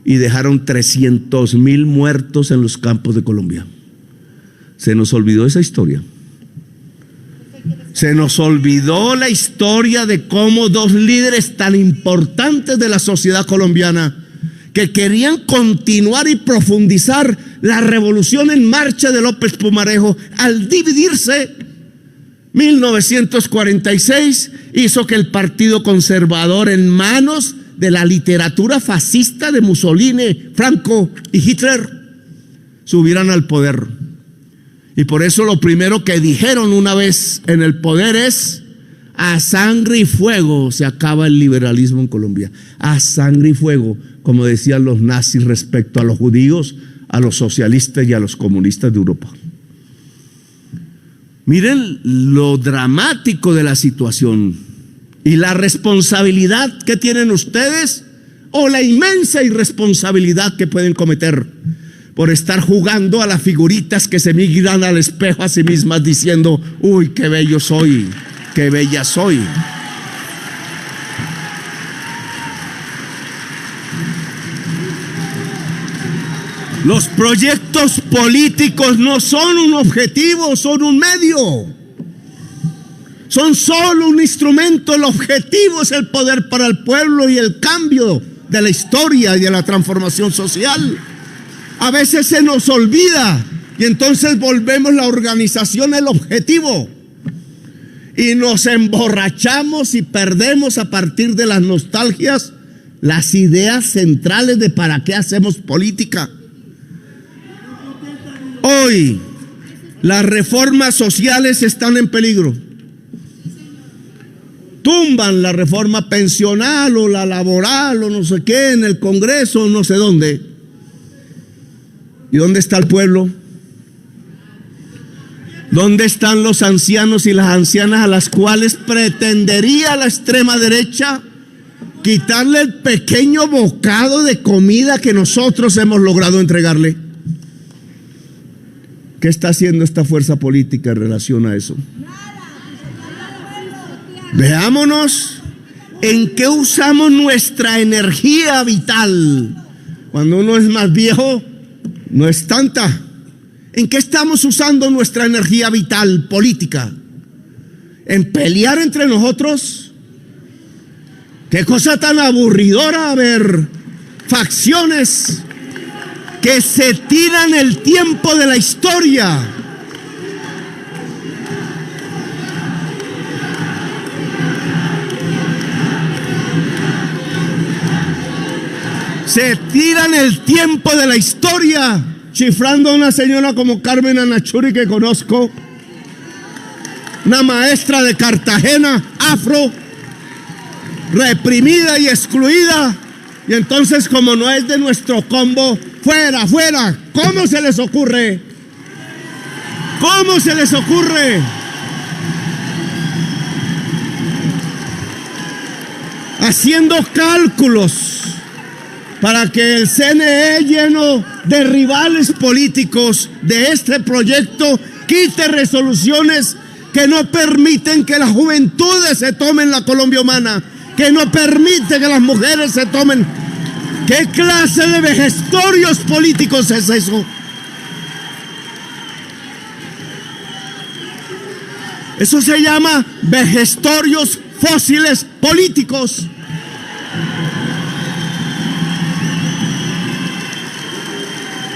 y dejaron 300.000 muertos en los campos de Colombia. Se nos olvidó esa historia. Se nos olvidó la historia de cómo 2 líderes tan importantes de la sociedad colombiana, que querían continuar y profundizar la revolución en marcha de López Pumarejo, al dividirse, 1946 hizo que el Partido Conservador, en manos de la literatura fascista de Mussolini, Franco y Hitler, subieran al poder. Y por eso lo primero que dijeron una vez en el poder es: a sangre y fuego se acaba el liberalismo en Colombia. A sangre y fuego, como decían los nazis respecto a los judíos, a los socialistas y a los comunistas de Europa. Miren lo dramático de la situación y la responsabilidad que tienen ustedes, o la inmensa irresponsabilidad que pueden cometer por estar jugando a las figuritas que se miran al espejo a sí mismas diciendo: uy, qué bello soy, qué bella soy. Los proyectos políticos no son un objetivo, son un medio. Son solo un instrumento. El objetivo es el poder para el pueblo y el cambio de la historia y de la transformación social. A veces se nos olvida Y entonces volvemos la organización el objetivo. Y nos emborrachamos y perdemos a partir de las nostalgias las ideas centrales de para qué hacemos política. Hoy las reformas sociales están en peligro. Tumban la reforma pensional o la laboral o no sé qué en el Congreso, no sé dónde. ¿Y dónde está el pueblo? ¿Dónde están los ancianos y las ancianas a las cuales pretendería la extrema derecha quitarle el pequeño bocado de comida que nosotros hemos logrado entregarle? ¿Qué está haciendo esta fuerza política en relación a eso? Veámonos en qué usamos nuestra energía vital. Cuando uno es más viejo, no es tanta. ¿En qué estamos usando nuestra energía vital política? ¿En pelear entre nosotros? Qué cosa tan aburridora ver facciones que se tiran el tiempo de la historia. Se tiran el tiempo de la historia chiflando a una señora como Carmen Anachuri que conozco, una maestra de Cartagena, afro, reprimida y excluida. Y entonces, como no es de nuestro combo, fuera, fuera. ¿Cómo se les ocurre? ¿Cómo se les ocurre? Haciendo cálculos para que el CNE, lleno de rivales políticos de este proyecto, quite resoluciones que no permiten que las juventudes se tomen la Colombia humana, que no permite que las mujeres se tomen. ¿Qué clase de vejestorios políticos es eso? Eso se llama vejestorios fósiles políticos.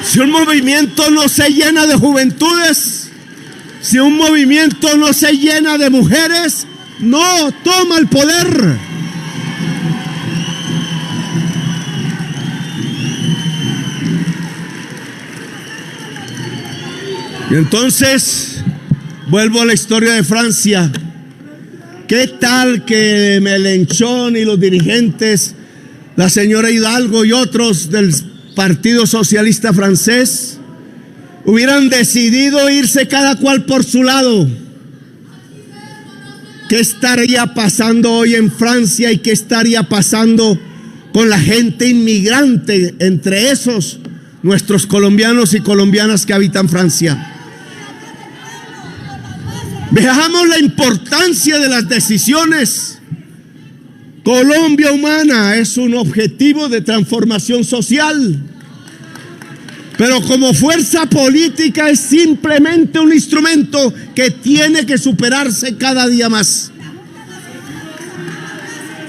Si un movimiento no se llena de juventudes, si un movimiento no se llena de mujeres, no toma el poder. Y entonces, vuelvo a la historia de Francia. ¿Qué tal que Mélenchon y los dirigentes, la señora Hidalgo y otros del Partido Socialista francés, hubieran decidido irse cada cual por su lado? ¿Qué estaría pasando hoy en Francia y qué estaría pasando con la gente inmigrante, entre esos nuestros colombianos y colombianas que habitan Francia? Veamos la importancia de las decisiones. Colombia Humana es un objetivo de transformación social, pero como fuerza política es simplemente un instrumento que tiene que superarse cada día más.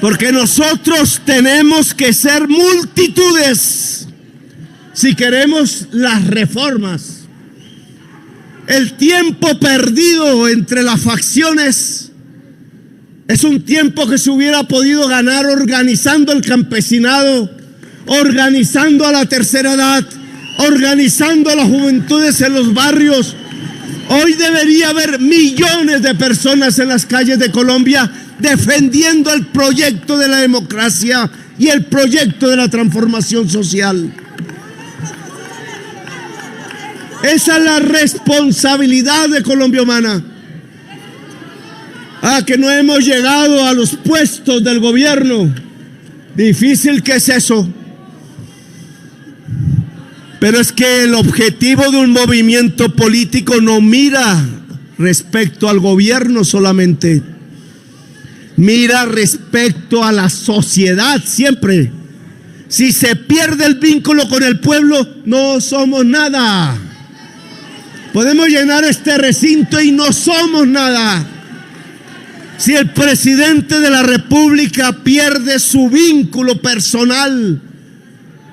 Porque nosotros tenemos que ser multitudes si queremos las reformas. El tiempo perdido entre las facciones es un tiempo que se hubiera podido ganar organizando el campesinado, organizando a la tercera edad, organizando a las juventudes en los barrios. Hoy debería haber millones de personas en las calles de Colombia defendiendo el proyecto de la democracia y el proyecto de la transformación social. Esa es la responsabilidad de Colombia Humana. Que no hemos llegado a los puestos del gobierno. Difícil que es eso. Pero es que el objetivo de un movimiento político no mira respecto al gobierno solamente. Mira respecto a la sociedad siempre. Si se pierde el vínculo con el pueblo, no somos nada. Podemos llenar este recinto y no somos nada. Si el presidente de la República pierde su vínculo personal,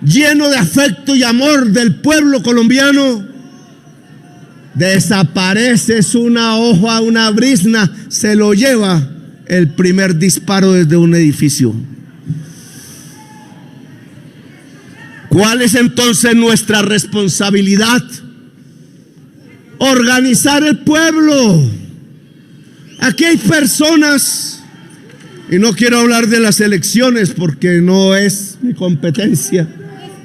lleno de afecto y amor del pueblo colombiano, desapareces una hoja, una brizna, se lo lleva el primer disparo desde un edificio. ¿Cuál es entonces nuestra responsabilidad? Organizar el pueblo. Aquí hay personas, y no quiero hablar de las elecciones porque no es mi competencia,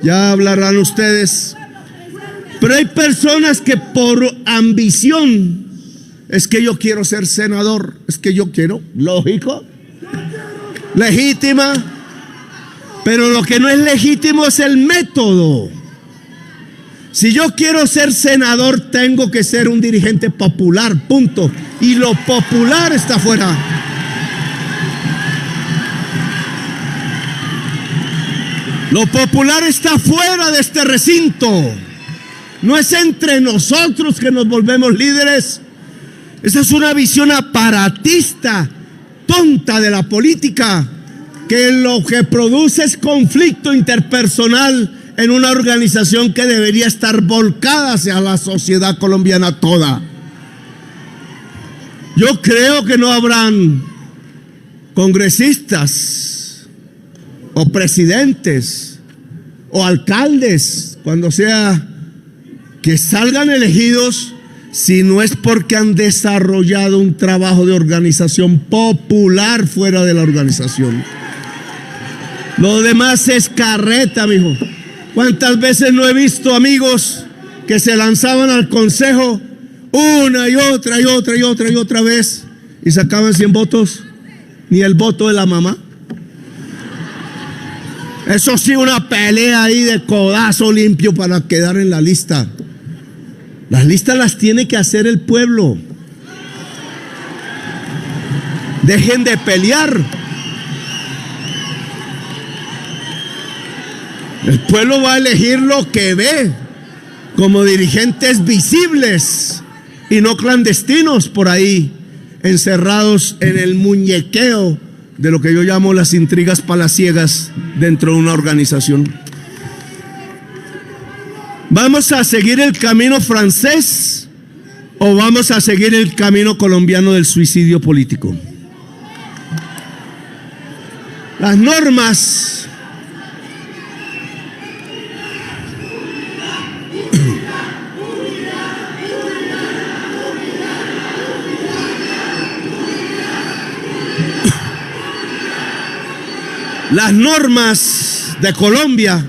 ya hablarán ustedes, pero hay personas que por ambición, es que yo quiero ser senador, es que yo quiero, lógico, legítima, pero lo que no es legítimo es el método. Si yo quiero ser senador, tengo que ser un dirigente popular, punto. Y lo popular está fuera. Lo popular está fuera de este recinto. No es entre nosotros que nos volvemos líderes. Esa es una visión aparatista, tonta de la política, que lo que produce es conflicto interpersonal en una organización que debería estar volcada hacia la sociedad colombiana toda. Yo creo que no habrán congresistas o presidentes o alcaldes, cuando sea, que salgan elegidos si no es porque han desarrollado un trabajo de organización popular fuera de la organización. Lo demás es carreta, mijo. ¿Cuántas veces no he visto amigos que se lanzaban al consejo una y otra y otra y otra y otra vez y sacaban 100 votos? Ni el voto de la mamá. Eso sí, una pelea ahí de codazo limpio para quedar en la lista. Las listas las tiene que hacer el pueblo. Dejen de pelear. El pueblo va a elegir lo que ve como dirigentes visibles y no clandestinos por ahí, encerrados en el muñequeo de lo que yo llamo las intrigas palaciegas dentro de una organización. ¿Vamos a seguir el camino francés o vamos a seguir el camino colombiano del suicidio político? Las normas de Colombia,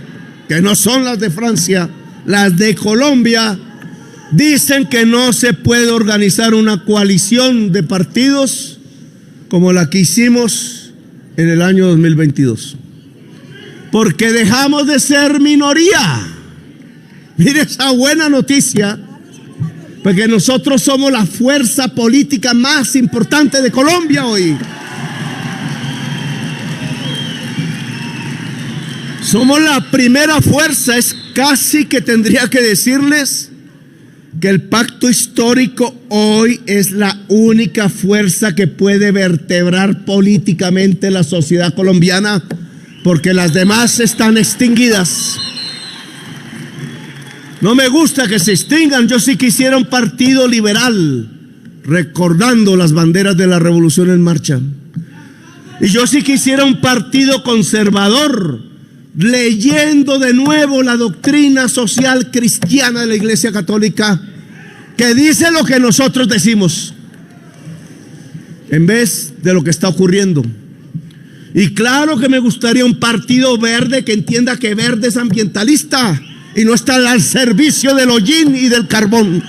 que no son las de Francia, las de Colombia, dicen que no se puede organizar una coalición de partidos como la que hicimos en el año 2022, porque dejamos de ser minoría. Mire esa buena noticia, porque nosotros somos la fuerza política más importante de Colombia hoy. Somos la primera fuerza. Es casi que tendría que decirles que el pacto histórico hoy es la única fuerza que puede vertebrar políticamente la sociedad colombiana, porque las demás están extinguidas. No me gusta que se extingan. Yo sí quisiera un partido liberal recordando las banderas de la Revolución en Marcha. Y yo sí quisiera un partido conservador leyendo de nuevo la doctrina social cristiana de la Iglesia Católica, que dice lo que nosotros decimos en vez de lo que está ocurriendo. Y claro que me gustaría un partido verde que entienda que verde es ambientalista y no está al servicio del hollín y del carbón.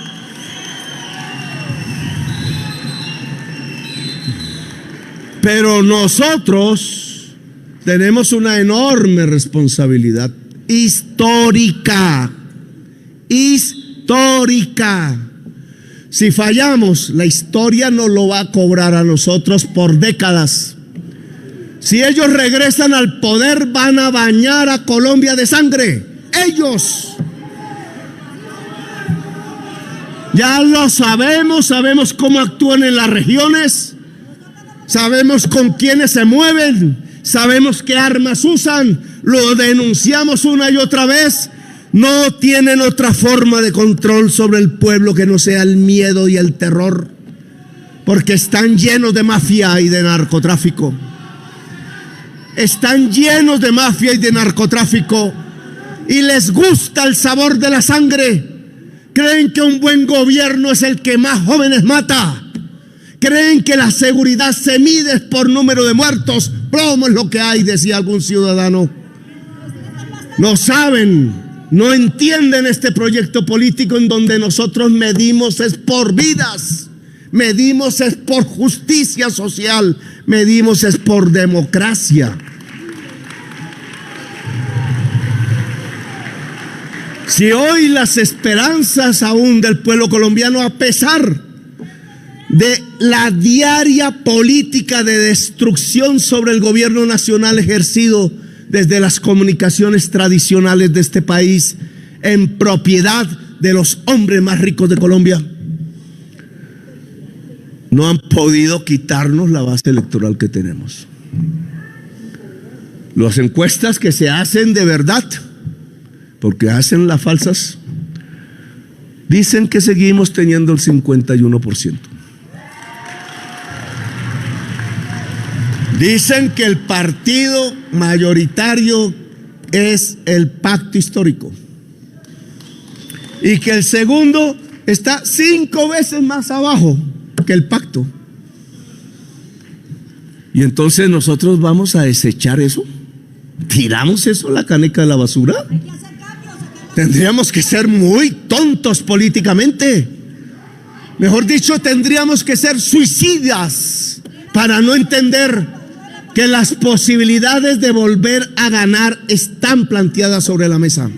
Pero nosotros tenemos una enorme responsabilidad histórica. Si fallamos, la historia nos lo va a cobrar a nosotros por décadas. Si ellos regresan al poder, van a bañar a Colombia de sangre. Ellos. Ya lo sabemos, sabemos cómo actúan en las regiones, sabemos con quiénes se mueven, sabemos qué armas usan, lo denunciamos una y otra vez. No tienen otra forma de control sobre el pueblo que no sea el miedo y el terror, porque están llenos de mafia y de narcotráfico. Están llenos de mafia y de narcotráfico y les gusta el sabor de la sangre. Creen que un buen gobierno es el que más jóvenes mata. Creen que la seguridad se mide por número de muertos. Plomo es lo que hay, decía algún ciudadano. No saben, no entienden este proyecto político en donde nosotros medimos es por vidas, medimos es por justicia social, medimos es por democracia. Si hoy las esperanzas aún del pueblo colombiano, a pesar de la diaria política de destrucción sobre el gobierno nacional ejercido desde las comunicaciones tradicionales de este país en propiedad de los hombres más ricos de Colombia, no han podido quitarnos la base electoral que tenemos. Las encuestas que se hacen de verdad, porque hacen las falsas, dicen que seguimos teniendo el 51%. Dicen que el partido mayoritario es el pacto histórico y que el segundo está 5 veces más abajo que el pacto. Y entonces nosotros vamos a desechar eso. ¿Tiramos eso a la caneca de la basura? Tendríamos que ser muy tontos políticamente. Mejor dicho, tendríamos que ser suicidas para no entender que las posibilidades de volver a ganar están planteadas sobre la mesa.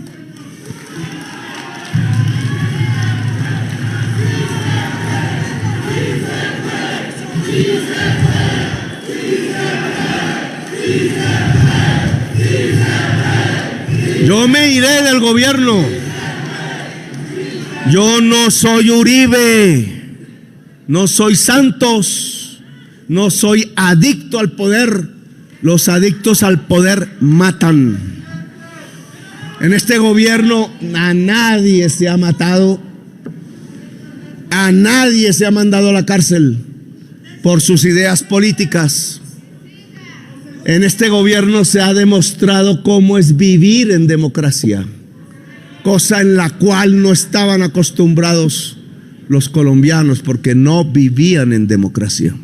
Yo me iré del gobierno. Yo no soy Uribe, no soy Santos, no soy adicto al poder. Los adictos al poder matan. En este gobierno a nadie se ha matado, a nadie se ha mandado a la cárcel por sus ideas políticas. En este gobierno se ha demostrado cómo es vivir en democracia, cosa en la cual no estaban acostumbrados los colombianos porque no vivían en democracia.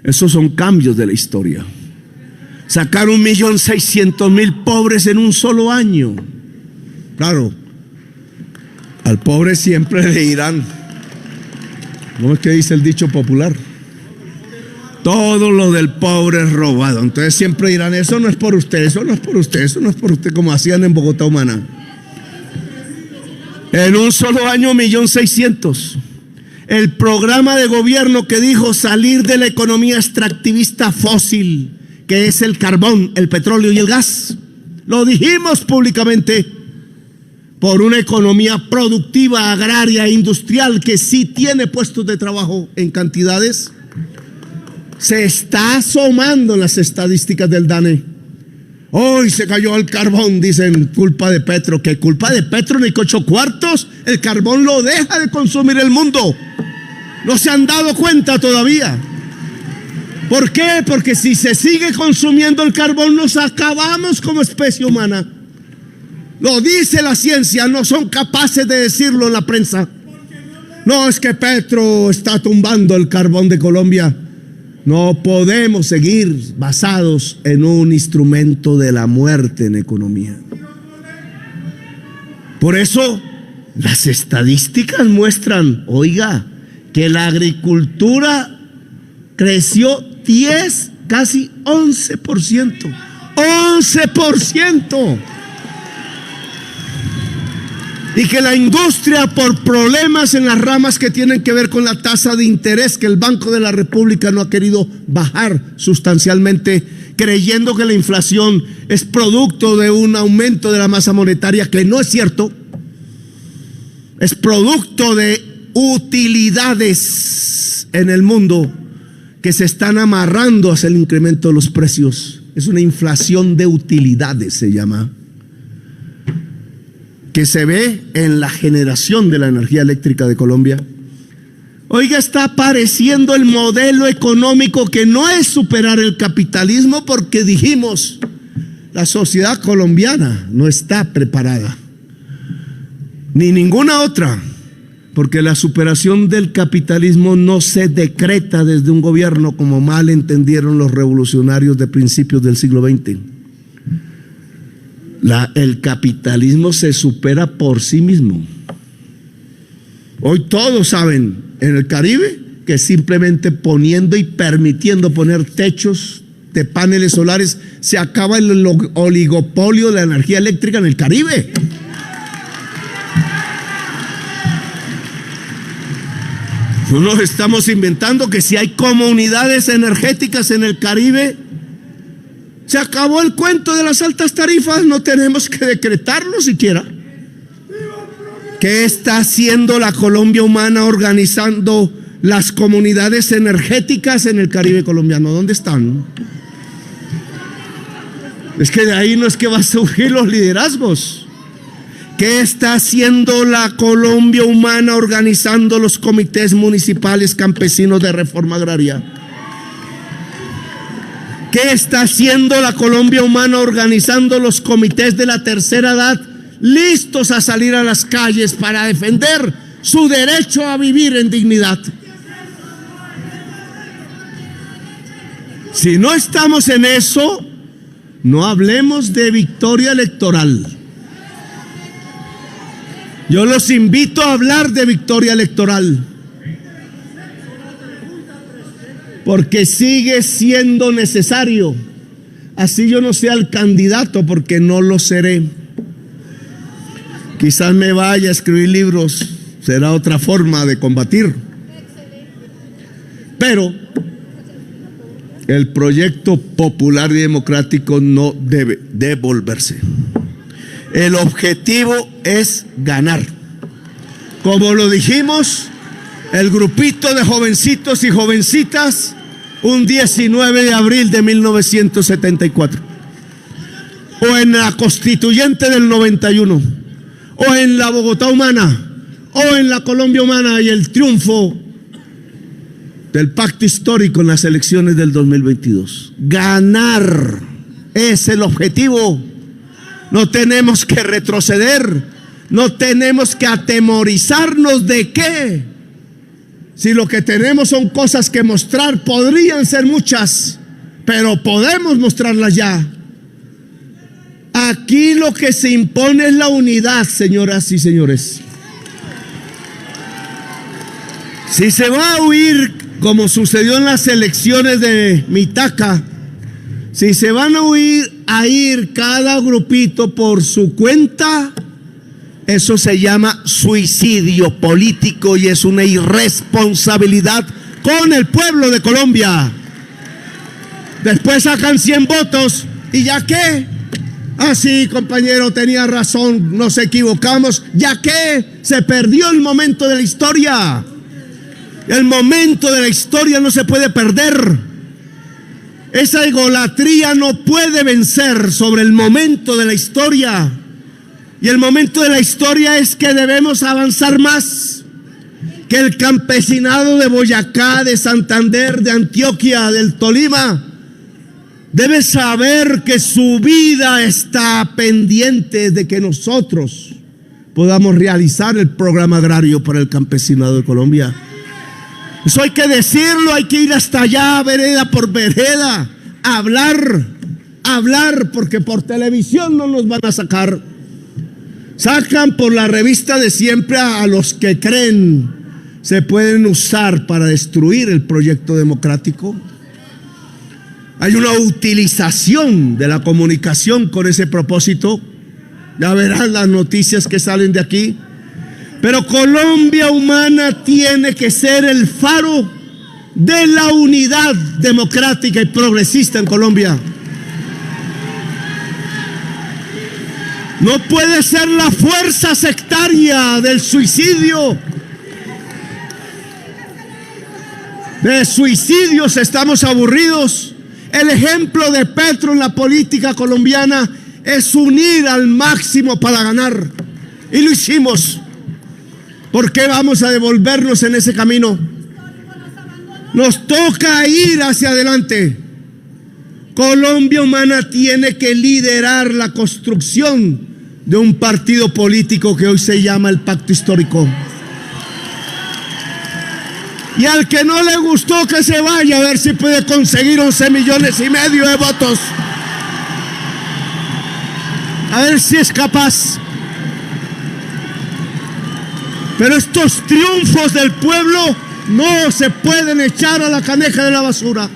Esos son cambios de la historia. Sacar 1.600.000 pobres en un solo año. Claro, al pobre siempre le dirán, ¿cómo es que dice el dicho popular? Todo lo del pobre es robado. Entonces siempre dirán, eso no es por usted, eso no es por usted, eso no es por usted, como hacían en Bogotá Humana. En un solo año 1.600.000. El programa de gobierno que dijo salir de la economía extractivista fósil, que es el carbón, el petróleo y el gas, lo dijimos públicamente, por una economía productiva, agraria e industrial que sí tiene puestos de trabajo en cantidades, se está asomando en las estadísticas del DANE. Hoy se cayó el carbón, dicen, culpa de Petro. ¿Qué culpa de Petro? Ni que 8 cuartos. El carbón lo deja de consumir el mundo. No se han dado cuenta todavía. ¿Por qué? Porque si se sigue consumiendo el carbón, nos acabamos como especie humana. Lo dice la ciencia, no son capaces de decirlo en la prensa. No, es que Petro está tumbando el carbón de Colombia. No podemos seguir basados en un instrumento de la muerte en economía. Por eso, las estadísticas muestran, oiga, que la agricultura creció 10, casi 11%. 11%. Y que la industria, por problemas en las ramas que tienen que ver con la tasa de interés, que el Banco de la República no ha querido bajar sustancialmente, creyendo que la inflación es producto de un aumento de la masa monetaria, que no es cierto, es producto de utilidades en el mundo que se están amarrando hacia el incremento de los precios. Es una inflación de utilidades, se llama. que se ve en la generación de la energía eléctrica de Colombia. Oiga, está apareciendo el modelo económico que no es superar el capitalismo, porque dijimos, la sociedad colombiana no está preparada, ni ninguna otra, porque la superación del capitalismo no se decreta desde un gobierno, como mal entendieron los revolucionarios de principios del siglo XX. El capitalismo se supera por sí mismo. Hoy todos saben en el Caribe que simplemente poniendo y permitiendo poner techos de paneles solares se acaba el oligopolio de la energía eléctrica en el Caribe. No nos estamos inventando que si hay comunidades energéticas en el Caribe, se acabó el cuento de las altas tarifas, no tenemos que decretarlo siquiera. ¿Qué está haciendo la Colombia Humana organizando las comunidades energéticas en el Caribe colombiano? ¿Dónde están? Es que de ahí no es que van a surgir los liderazgos. ¿Qué está haciendo la Colombia Humana organizando los comités municipales campesinos de reforma agraria? ¿Qué está haciendo la Colombia Humana organizando los comités de la tercera edad, listos a salir a las calles para defender su derecho a vivir en dignidad? Si no estamos en eso, no hablemos de victoria electoral. Yo los invito a hablar de victoria electoral, porque sigue siendo necesario. Así yo no sea el candidato, porque no lo seré. Quizás me vaya a escribir libros, será otra forma de combatir. Pero el proyecto popular y democrático no debe devolverse. El objetivo es ganar. Como lo dijimos, el grupito de jovencitos y jovencitas, un 19 de abril de 1974, o en la Constituyente del 91, o en la Bogotá Humana, o en la Colombia Humana, y el triunfo del pacto histórico en las elecciones del 2022. Ganar es el objetivo. No tenemos que retroceder, no tenemos que atemorizarnos de qué. Si lo que tenemos son cosas que mostrar, podrían ser muchas, pero podemos mostrarlas ya. Aquí lo que se impone es la unidad, señoras y señores. Si se va a huir, como sucedió en las elecciones de Mitaca, si se van a ir cada grupito por su cuenta, eso se llama suicidio político y es una irresponsabilidad con el pueblo de Colombia. Después sacan 100 votos y ¿ya qué? Ah, sí, compañero, tenía razón, nos equivocamos. ¿Ya qué? Se perdió el momento de la historia. El momento de la historia no se puede perder. Esa egolatría no puede vencer sobre el momento de la historia. Y el momento de la historia es que debemos avanzar más. Que el campesinado de Boyacá, de Santander, de Antioquia, del Tolima, debe saber que su vida está pendiente de que nosotros podamos realizar el programa agrario para el campesinado de Colombia. Eso hay que decirlo, hay que ir hasta allá, vereda por vereda, hablar, porque por televisión no nos van a sacar. Sacan por la revista de siempre a los que creen se pueden usar para destruir el proyecto democrático. Hay una utilización de la comunicación con ese propósito. Ya verán las noticias que salen de aquí. Pero Colombia Humana tiene que ser el faro de la unidad democrática y progresista en Colombia. No puede ser la fuerza sectaria del suicidio. De suicidios estamos aburridos. El ejemplo de Petro en la política colombiana es unir al máximo para ganar. y lo hicimos. ¿Por qué vamos a devolvernos en ese camino? Nos toca ir hacia adelante. Colombia Humana tiene que liderar la construcción de un partido político que hoy se llama el Pacto Histórico. Y al que no le gustó, que se vaya a ver si puede conseguir 11,5 millones de votos. A ver si es capaz. Pero estos triunfos del pueblo no se pueden echar a la caneca de la basura.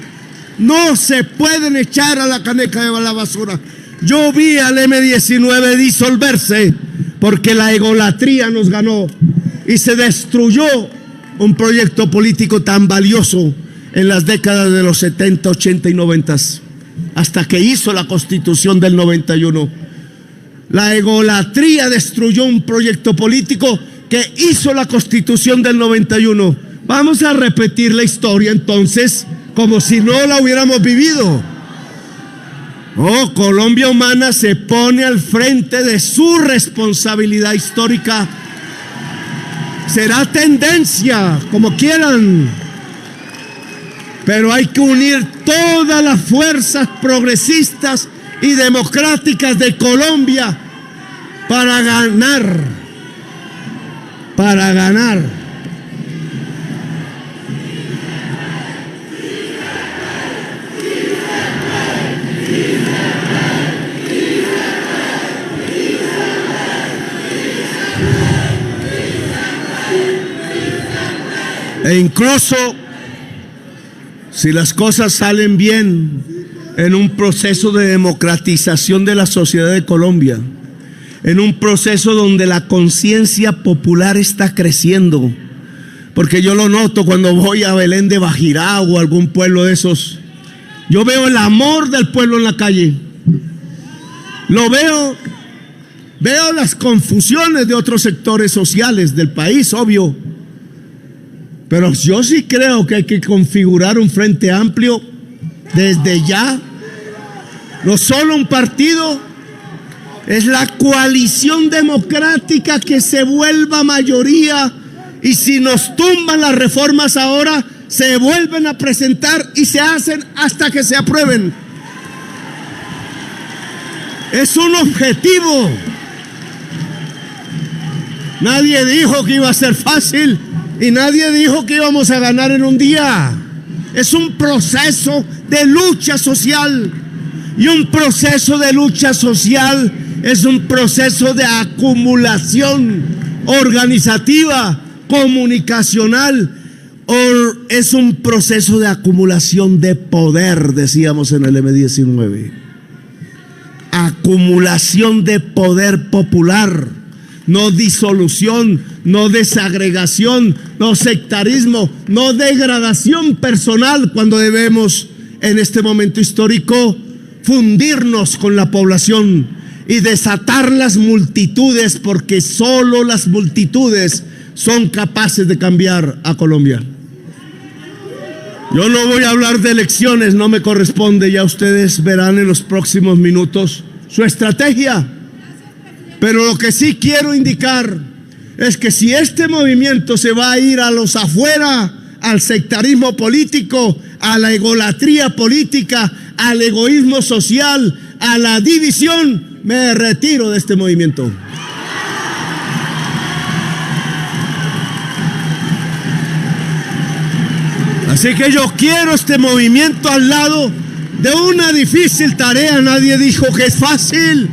No se pueden echar a la caneca de la basura. Yo vi al M-19 disolverse porque la egolatría nos ganó y se destruyó un proyecto político tan valioso en las décadas de los 70, 80 y 90, hasta que hizo la Constitución del 91. La egolatría destruyó un proyecto político que hizo la Constitución del 91. Vamos a repetir la historia entonces como si no la hubiéramos vivido. Colombia Humana se pone al frente de su responsabilidad histórica. Será tendencia, como quieran, pero hay que unir todas las fuerzas progresistas y democráticas de Colombia para ganar. Para ganar. E incluso si las cosas salen bien en un proceso de democratización de la sociedad de Colombia, en un proceso donde la conciencia popular está creciendo, porque yo lo noto cuando voy a Belén de Bajirá o algún pueblo de esos, yo veo el amor del pueblo en la calle, lo veo las confusiones de otros sectores sociales del país, obvio. Pero yo sí creo que hay que configurar un frente amplio desde ya. No solo un partido, es la coalición democrática que se vuelva mayoría. Y si nos tumban las reformas ahora, se vuelven a presentar y se hacen hasta que se aprueben. Es un objetivo. Nadie dijo que iba a ser fácil. Y nadie dijo que íbamos a ganar en un día. Es un proceso de lucha social. Y un proceso de lucha social es un proceso de acumulación organizativa, comunicacional. Es un proceso de acumulación de poder, decíamos en el M-19. Acumulación de poder popular. No disolución, no desagregación, no sectarismo, no degradación personal, cuando debemos en este momento histórico fundirnos con la población y desatar las multitudes, porque solo las multitudes son capaces de cambiar a Colombia. Yo no voy a hablar de elecciones, no me corresponde, ya ustedes verán en los próximos minutos su estrategia. Pero lo que sí quiero indicar es que si este movimiento se va a ir a los afuera, al sectarismo político, a la egolatría política, al egoísmo social, a la división, me retiro de este movimiento. Así que yo quiero este movimiento al lado de una difícil tarea. Nadie dijo que es fácil,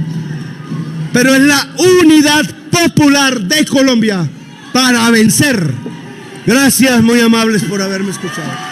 pero es la unidad popular de Colombia para vencer. Gracias, muy amables por haberme escuchado.